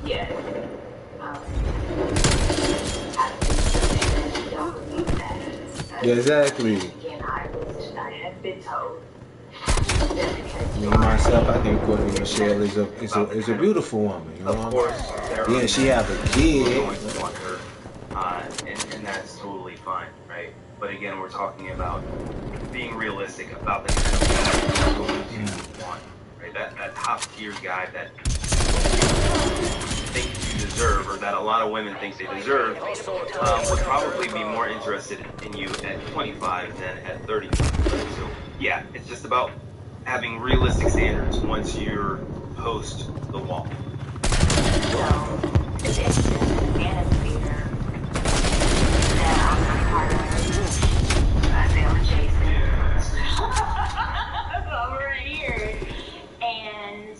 S9: yeah.
S1: yeah, exactly.
S9: I have been told.
S1: Me myself, I think Courtney Michelle is a beautiful woman. You know?
S12: Of course,
S1: yeah, she have a kid.
S12: Want her, and that's totally fine, right? But again, we're talking about being realistic about the kind of guy you're going to want, right? That top tier guy that think you deserve, or that a lot of women think they deserve, would probably be more interested in you at 25 than at 35. So yeah, it's just about having realistic standards once you're post the wall.
S9: It's just an amphitheater that I'm not part of. I say I'm Jason. Over here. And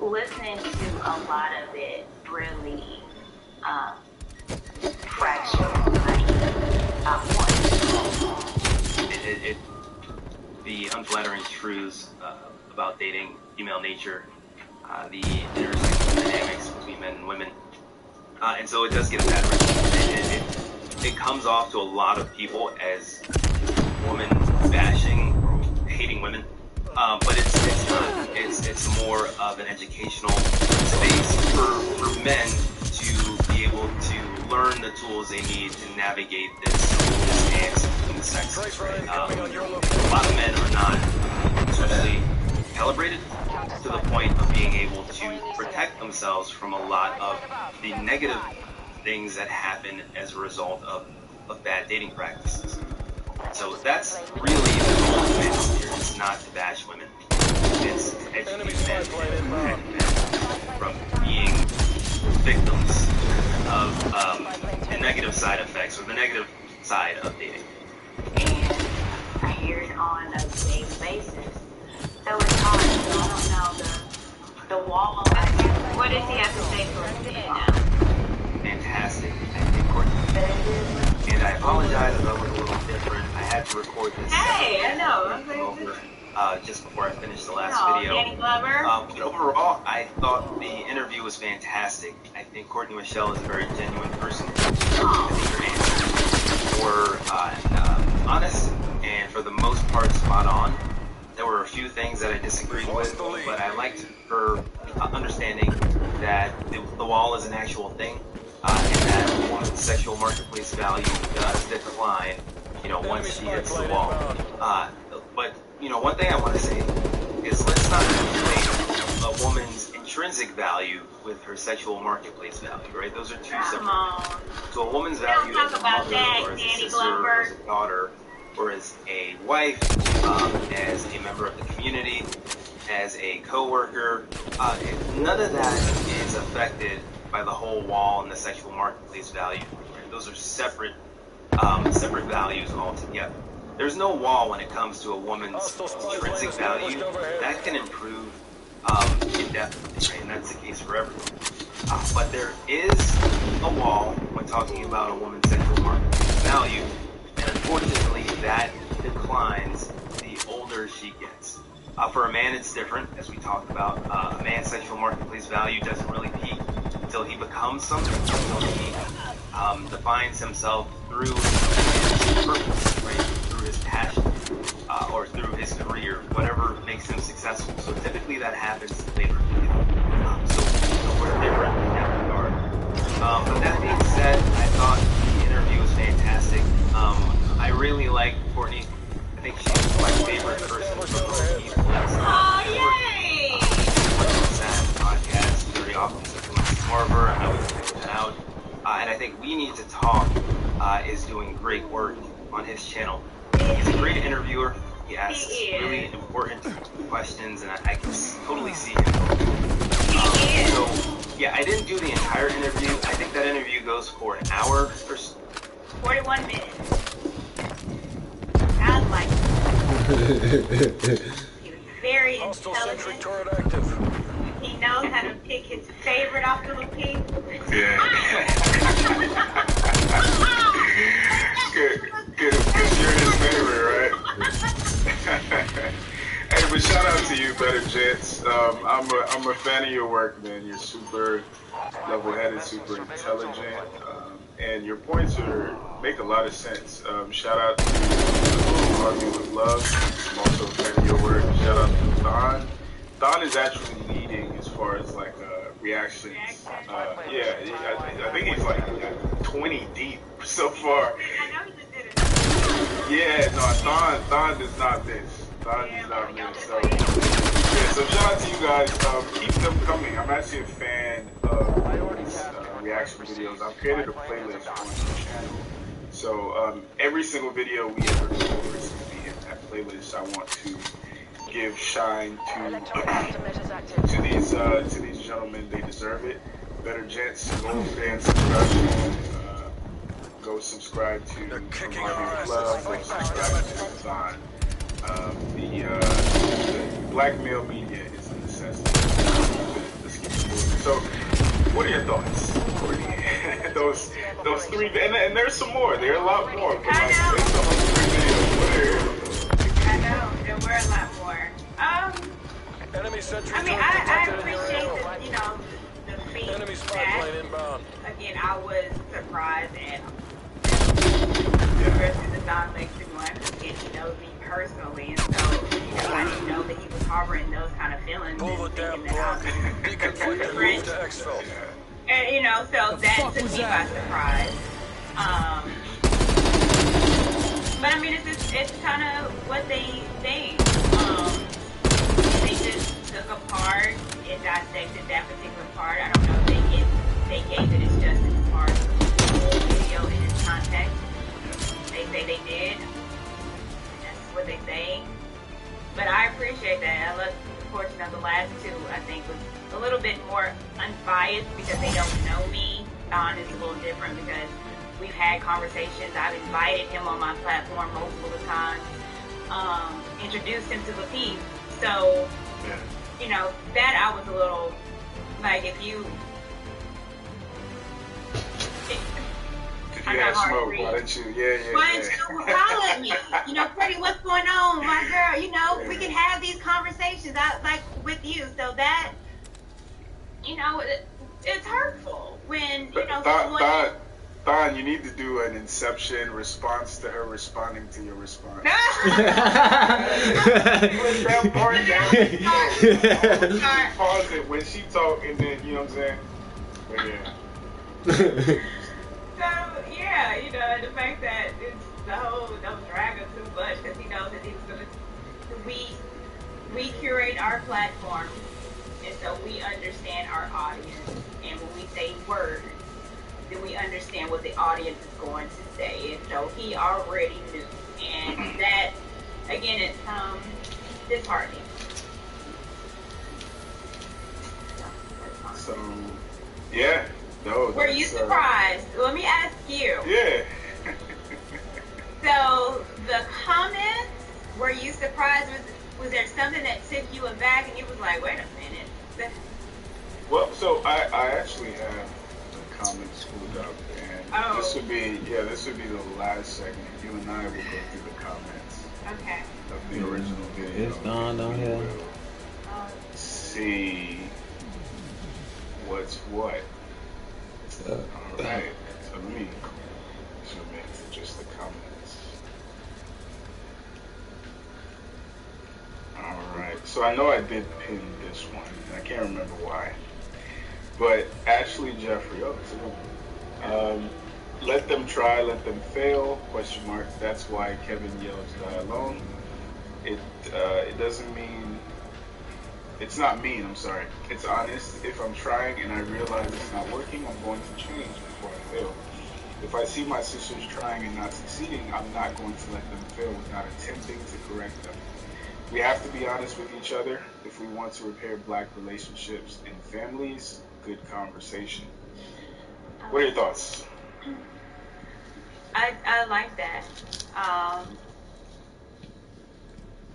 S9: listening to a lot of it really fractured
S12: the unflattering truths about dating, female nature, the intersectional dynamics between men and women, and so it does get a bad reputation. It comes off to a lot of people as woman bashing, hating women, but it's not. It's more of an educational space for men to be able to learn the tools they need to navigate this dance between the sexes. Right? A lot of men are not socially calibrated to the point of being able to protect themselves from a lot of the negative things that happen as a result of bad dating practices. So that's really the goal of men here. It's not to bash women. It's to educate men from being victims of the negative side effects or the negative side of dating.
S9: And I hear it on a daily basis. So it's hard. I don't know the wall.
S2: What does he have to say for us now?
S12: Fantastic. I think Courtney. And I apologize if I was a little different. I had to record this.
S2: Hey, I know.
S12: Just before I finished the last video.
S2: Danny Glover.
S12: But overall, I thought the interview was fantastic. I think Courtney Michelle is a very genuine person. I think her answers were honest and for the most part spot on. There were a few things that I disagreed with, but I liked her understanding that the wall is an actual thing, and that a woman's sexual marketplace value does decline, once she hits the wall. But, one thing I want to say is let's not conflate a woman's intrinsic value with her sexual marketplace value, right? Those are two separate. So a woman's value as a mother, or as a sister, or as a daughter, or as a wife, as a member of the community, as a co-worker, none of that is affected by the whole wall and the sexual marketplace value. Right? Those are separate values altogether. There's no wall when it comes to a woman's intrinsic value. That can improve indefinitely, right? And that's the case for everyone. But there is a wall when talking about a woman's sexual marketplace value, and unfortunately that declines the older she gets. For a man, it's different, as we talked about. A man's sexual marketplace value doesn't really peak until he becomes something, until he defines himself through his purpose, right? Through his passion, or through his career, whatever makes him successful. So typically that happens later. So we're different in that regard. But that being said, I thought the interview was fantastic. I really like Courtney. I think she's my favorite person from the Keith Left Side.
S2: Oh, yay!
S12: Podcast very often. So more of her, I would check it out. And I think We Need to Talk is doing great work on his channel. He's a great interviewer. He asks really important questions, and I can totally see him. So, yeah, I didn't do the entire interview. I think that interview goes for an hour or
S2: 41 minutes. Sounds like he was very intelligent. He knows how to pick his favorite off the little piece.
S5: Yeah. Good. You're his favorite, right? Hey, but shout out to you, Better Gents. I'm a fan of your work, man. You're super level-headed, super intelligent, and your points make a lot of sense. Shout out to Army with Love. I'm also a fan of your work. Shout out to Don. Don is actually leading as far as like reactions. I think he's like 20 deep so far. Yeah, no, Don does not miss. Don does not miss. So, yeah, so shout out to you guys. Keep them coming. I'm actually a fan of these reaction videos. I've created a playlist on the channel. So every single video we ever do recently in that playlist, I want to give shine to these gentlemen. They deserve it. Better Gents, go and subscribe. Go subscribe to Army with Love. Go subscribe to Design. The black male media is a necessity. Let's keep it moving. So, what are your thoughts? those three, and there's some more. There are a lot more. But like, it's the whole three videos.
S2: I know there were a lot more. I mean, I appreciate the feedback. Again, I was surprised and versus the non-Mexican one. Again, he knows me personally, and so I didn't know that he was harboring those kind of feelings and thinking that I was different. And so that took me by surprise. But I mean, it's kind of what they think. They just took apart and dissected that particular part. I don't know if they gave it its justice as far as the whole video in its context. They say they did. That's what they say. But I appreciate that. I love the portion of the last two, I think, was a little bit more unbiased because they don't know me. Don is a little different because we've had conversations. I've invited him on my platform multiple times, introduced him to the piece. So, that I was a little, like, if you...
S5: You had smoke, why didn't you?
S2: Why didn't you holler at me? Freddie, what's going on, my girl? We can have these conversations like with you. So that, it's hurtful when
S5: Don, you need to do an Inception response to her responding to your response. Put that part down. Pause it when she talk, and then you know what I'm saying. But yeah.
S2: So, yeah, the fact that it's the whole don't drag her too much because he knows that he's going to, we curate our platform, and so we understand our audience, and when we say words, then we understand what the audience is going to say, and so he already knew, and that, again, it's disheartening.
S5: So, yeah. No,
S2: were you surprised? Let me ask you.
S5: Yeah.
S2: So the comments, were you surprised? Was there something that took you aback and you was like, wait a minute?
S5: Well, so I actually have the comments pulled up, and this would be the last segment. You and I will go through the comments.
S2: Okay.
S5: Of the original video.
S1: It's gone on here.
S5: See what's what. Alright, so let me zoom into just the comments. Alright, so I know I did pin this one. I can't remember why. But Ashley Jeffrey, oh, it's a good one. Let them try, let them fail, question mark. That's why Kevin yells die alone. It doesn't mean, it's not mean, I'm sorry. It's honest. If I'm trying and I realize it's not working, I'm going to change before I fail. If I see my sisters trying and not succeeding, I'm not going to let them fail without attempting to correct them. We have to be honest with each other if we want to repair Black relationships and families. Good conversation. What are your thoughts?
S2: I like that.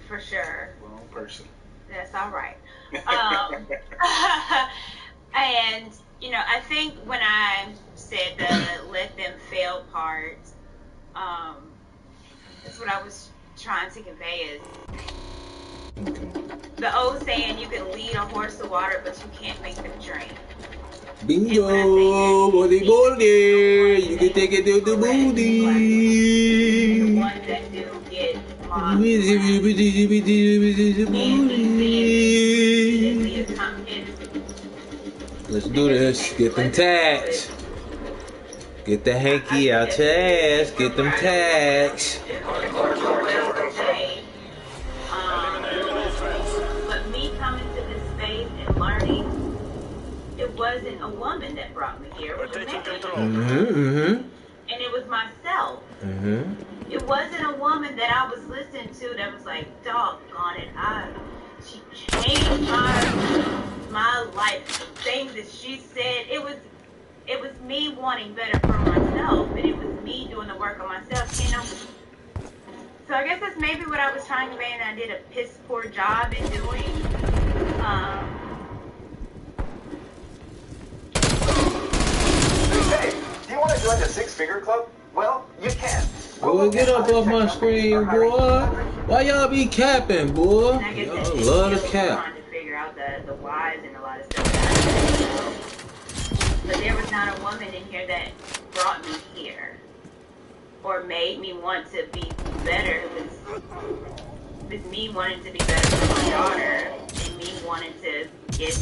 S2: For sure.
S5: Wrong person.
S2: That's all right. And, you know, I think when I said the let them fail part, that's what I was trying to convey is the old saying, you can lead a horse to water, but you can't make them drink.
S1: Bingo, body, you can take it to the booty.
S2: The ones that do get lost.
S1: Let's do this. Get them tags. Get the hanky out your ass. Get them tags.
S2: But me coming to this space and learning, it wasn't a woman that brought me here. It was a man. And it was myself. It wasn't a woman that I was listening to that was like, doggone it, she changed my life. The things that she said, it was me wanting better for myself, and it was me doing the work on myself, you know. So I guess that's maybe what I was trying to convey, and I did a piss poor job in doing.
S4: Hey, do you want to join the six-figure club? Well, you can.
S1: Boy, get up off my screen, boy. Why y'all be capping, boy? Y'all love to cap.
S2: Trying to figure out the whys and a lot of stuff. But there was not a woman in here that brought me here or made me want to be better. It was me wanting to be better for my daughter and me wanting to get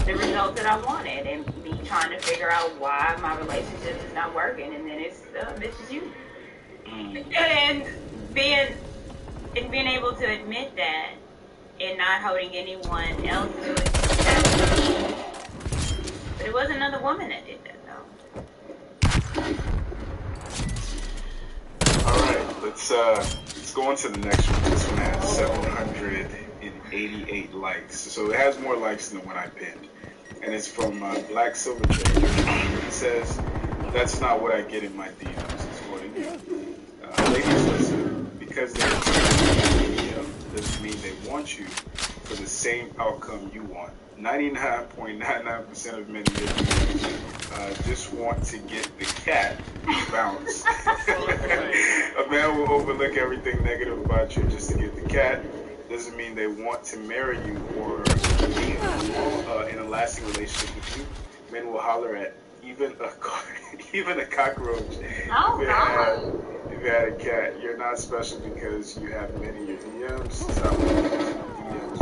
S2: the results that I wanted, and me trying to figure out why my relationship is not working, and then it's bitch is you. And being able to admit that and not holding anyone else to it. But it was another woman that did that though.
S5: Alright, let's go on to the next one. This one has 788 likes. So it has more likes than the one I pinned. And it's from Black Silver Trader. He says, that's not what I get in my DMs. It's quoting me. Ladies, listen, because they're video doesn't mean they want you for the same outcome you want. 99.99% of men just want to get the cat bounce. A man will overlook everything negative about you just to get the cat. Doesn't mean they want to marry you or be in a lasting relationship with you. Men will holler at even a cockroach.
S2: Oh,
S5: if you had a cat. You're not special because you have men in your DMs. Stop DMs.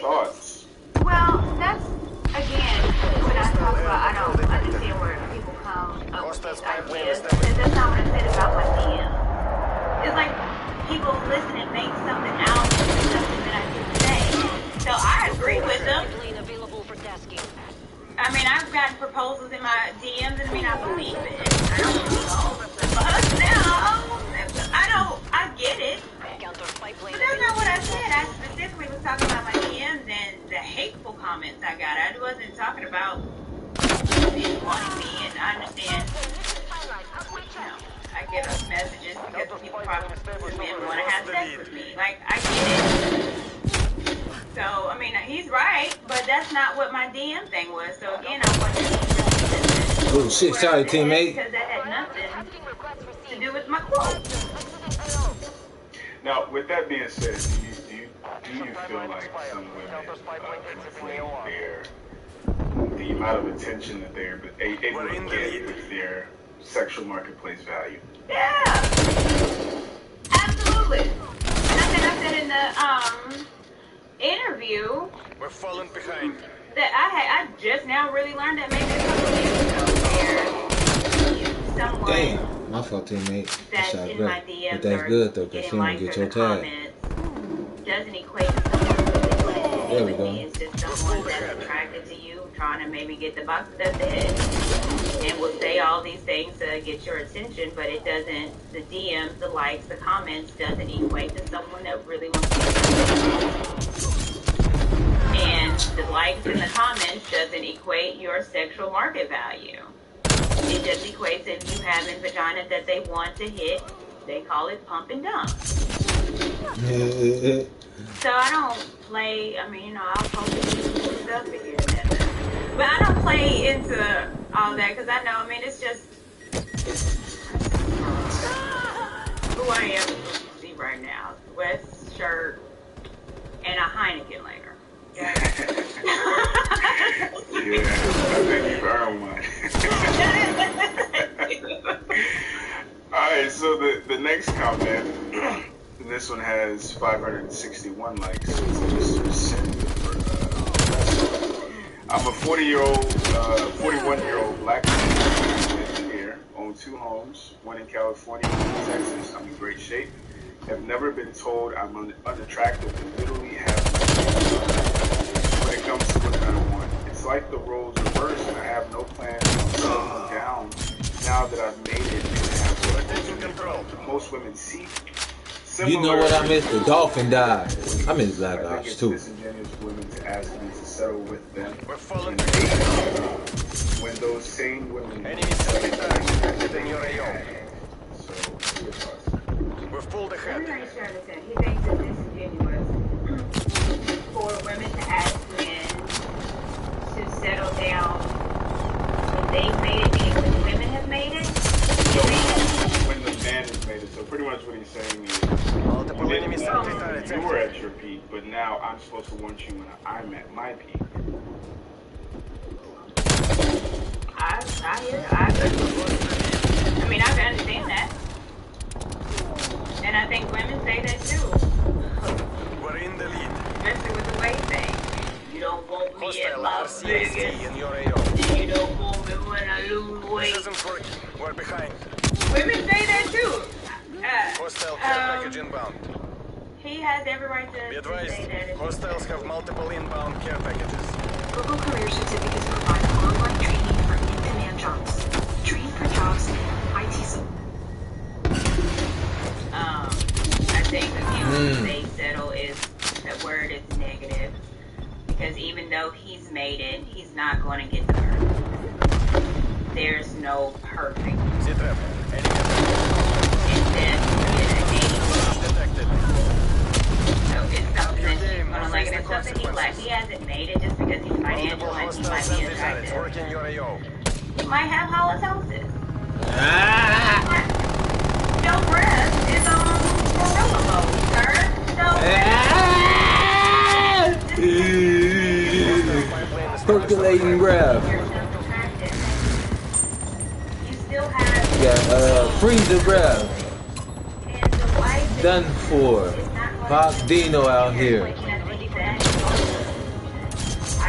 S5: Thoughts?
S2: Well, that's again when I talk about I don't understand where people come up with these ideas. And that's not what I said about my DM. It's like people listen and make something out of something that I didn't say. So I agree with them. I mean, I've gotten proposals in my DMs, and I mean, I believe it. I don't believe all of them. I get it. But that's not what I said. I specifically was talking about my DMs and the hateful comments I got. I wasn't talking about people wanting me, and I understand. I get messages because people probably didn't want to have sex with me. Like, I get it. So, I mean, he's right, but that's not what my DM thing was. So, again, I wasn't.
S1: Oh, shit, sorry, teammate.
S2: Because that had nothing to do with my quote.
S5: Now, with that being said, do you feel like some women conflate the amount of attention that they're able to get with their sexual marketplace value?
S2: Yeah, absolutely. And I said in the interview,
S6: we're falling behind.
S2: That I just now really learned that maybe a couple years ago, where someone
S1: Damn, my fault, teammate.
S2: that's in my DMs
S1: but that's good though, because
S2: getting
S1: she don't
S2: likes
S1: get
S2: in
S1: your
S2: the
S1: tag.
S2: comments doesn't equate to someone who's really
S1: There we go.
S2: It's just someone that's attracted to you, trying to maybe get the box. That's it. And will say all these things to get your attention, but it doesn't. The DMs, the likes, the comments doesn't equate to someone that really wants to. And the likes and the comments doesn't equate your sexual market value. It just equates if you having vagina that they want to hit. They call it pump and dump. So I don't play. I mean, I'll post stuff here and there, but I don't play into all that because I know. I mean, it's just who I am. You see right now, West shirt and a Heineken later.
S5: Yeah, I think you've earned one. Alright, so the next comment, this one has 561 likes. It's just I'm a 41-year-old black man here, own 2 homes, one in California, one in Texas. I'm in great shape. Have never been told I'm unattractive and literally have when it comes to what I want. It's like the roles reversed and I have no plans on settling down now that I've made it and have most women seek.
S1: You know what I missed? The dolphin died. I miss Black
S5: I think
S1: Ops
S5: it's
S1: too.
S5: disingenuous for women to ask me to settle with them when those same women
S6: in your AO.
S5: So, your thoughts?
S6: We've pulled ahead.
S2: I'm not sure understand. He thinks it's disingenuous for women to ask men to settle down when they've made it, meaning when women have made it.
S5: When the man has made it. So pretty much what he's saying is, you were at your peak, but now I'm supposed to want you when I'm at my peak.
S2: I mean, I can understand that. And I think women say that too.
S6: We're in the lead.
S2: Especially with the weight thing. You don't want me at Las Vegas.
S6: in your AO.
S2: You don't want me when I lose weight.
S6: This isn't working. We're behind.
S2: Women say that too.
S6: Hostile care package inbound.
S2: He has every right to
S6: Be advised,
S2: say that.
S6: hostiles have multiple inbound care packages.
S7: Google Career Certificates provide online training for in-demand jobs. Train for jobs, IT support.
S2: I think again, they settle is that word is negative because even though he's made it, he's not going to get the perfect. There's no perfect.
S6: Z-trap.
S2: Detected. So it's something that he's gonna like, and it's something he like. He hasn't made it just because he's financial and he might be attractive. He might have halitosis. Don't rest is on gorilla mode, sir.
S1: Percolating breath.
S2: You still have.
S1: You got freezer breath. Done for. Pop Dino out here.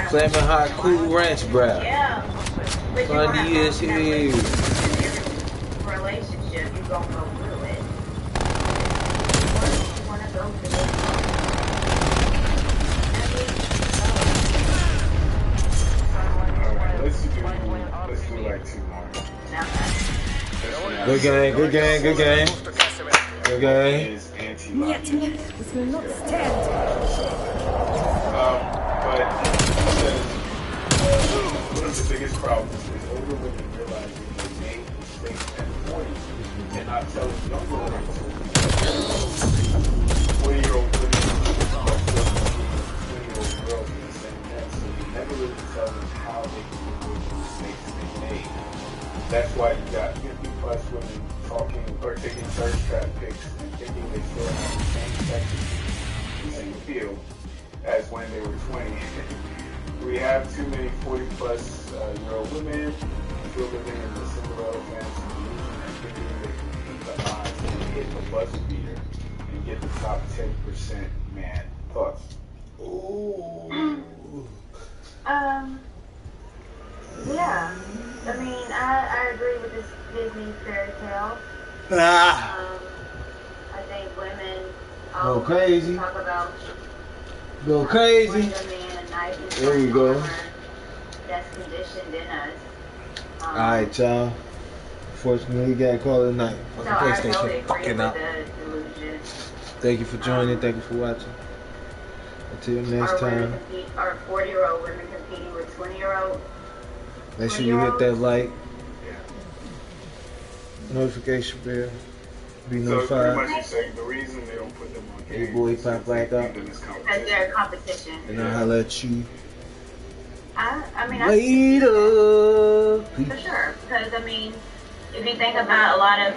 S1: Flaming hot cool ranch breath. Funny is here.
S2: Relationship, you gonna go through it. You wanna go through it.
S5: Alright, let's do like 2 more.
S1: Good game, good game, good game. Good game.
S5: Is anti-locking.
S13: This will not stand.
S5: But one of the biggest problems is older women realizing they made mistakes at 40 and not telling younger women to. 40-year-old women, 20-year-old girls in the same net, so you never really tell them how they can avoid the mistakes they made. That's why you plus women talking or taking thirst trap pics and thinking they still have the same appeal as when they were 20. We have too many 40 plus year old women still living in the Cinderella fantasy illusion and thinking they can beat the odds and hit a buzzer beater and get the top 10% man. Thoughts?
S1: Ooh.
S2: Yeah. I mean, I agree with this Disney fairy tale. I think women
S1: Go crazy.
S2: talk about
S1: Go crazy.
S2: bring a man a knife and
S1: There we go.
S2: armor that's conditioned in us.
S1: Alright, y'all. Unfortunately, we gotta call it a night.
S2: So
S1: Fucking
S2: I totally
S1: PlayStation
S2: agree
S1: fucking
S2: with
S1: out.
S2: the delusion.
S1: Thank you for joining. Thank you for watching. Until next time.
S2: Are 40-year-old women competing with 20-year-old?
S1: Make sure you hit that like, notification bell, be
S5: So
S1: notified.
S5: pretty much you're saying the reason they don't put them on
S1: Hey
S5: games
S1: boy,
S5: is
S1: pop back up.
S2: Because they're competition.
S1: And I'll holler at you
S2: I mean,
S1: later.
S2: for sure. Because, I mean, if you think about a lot of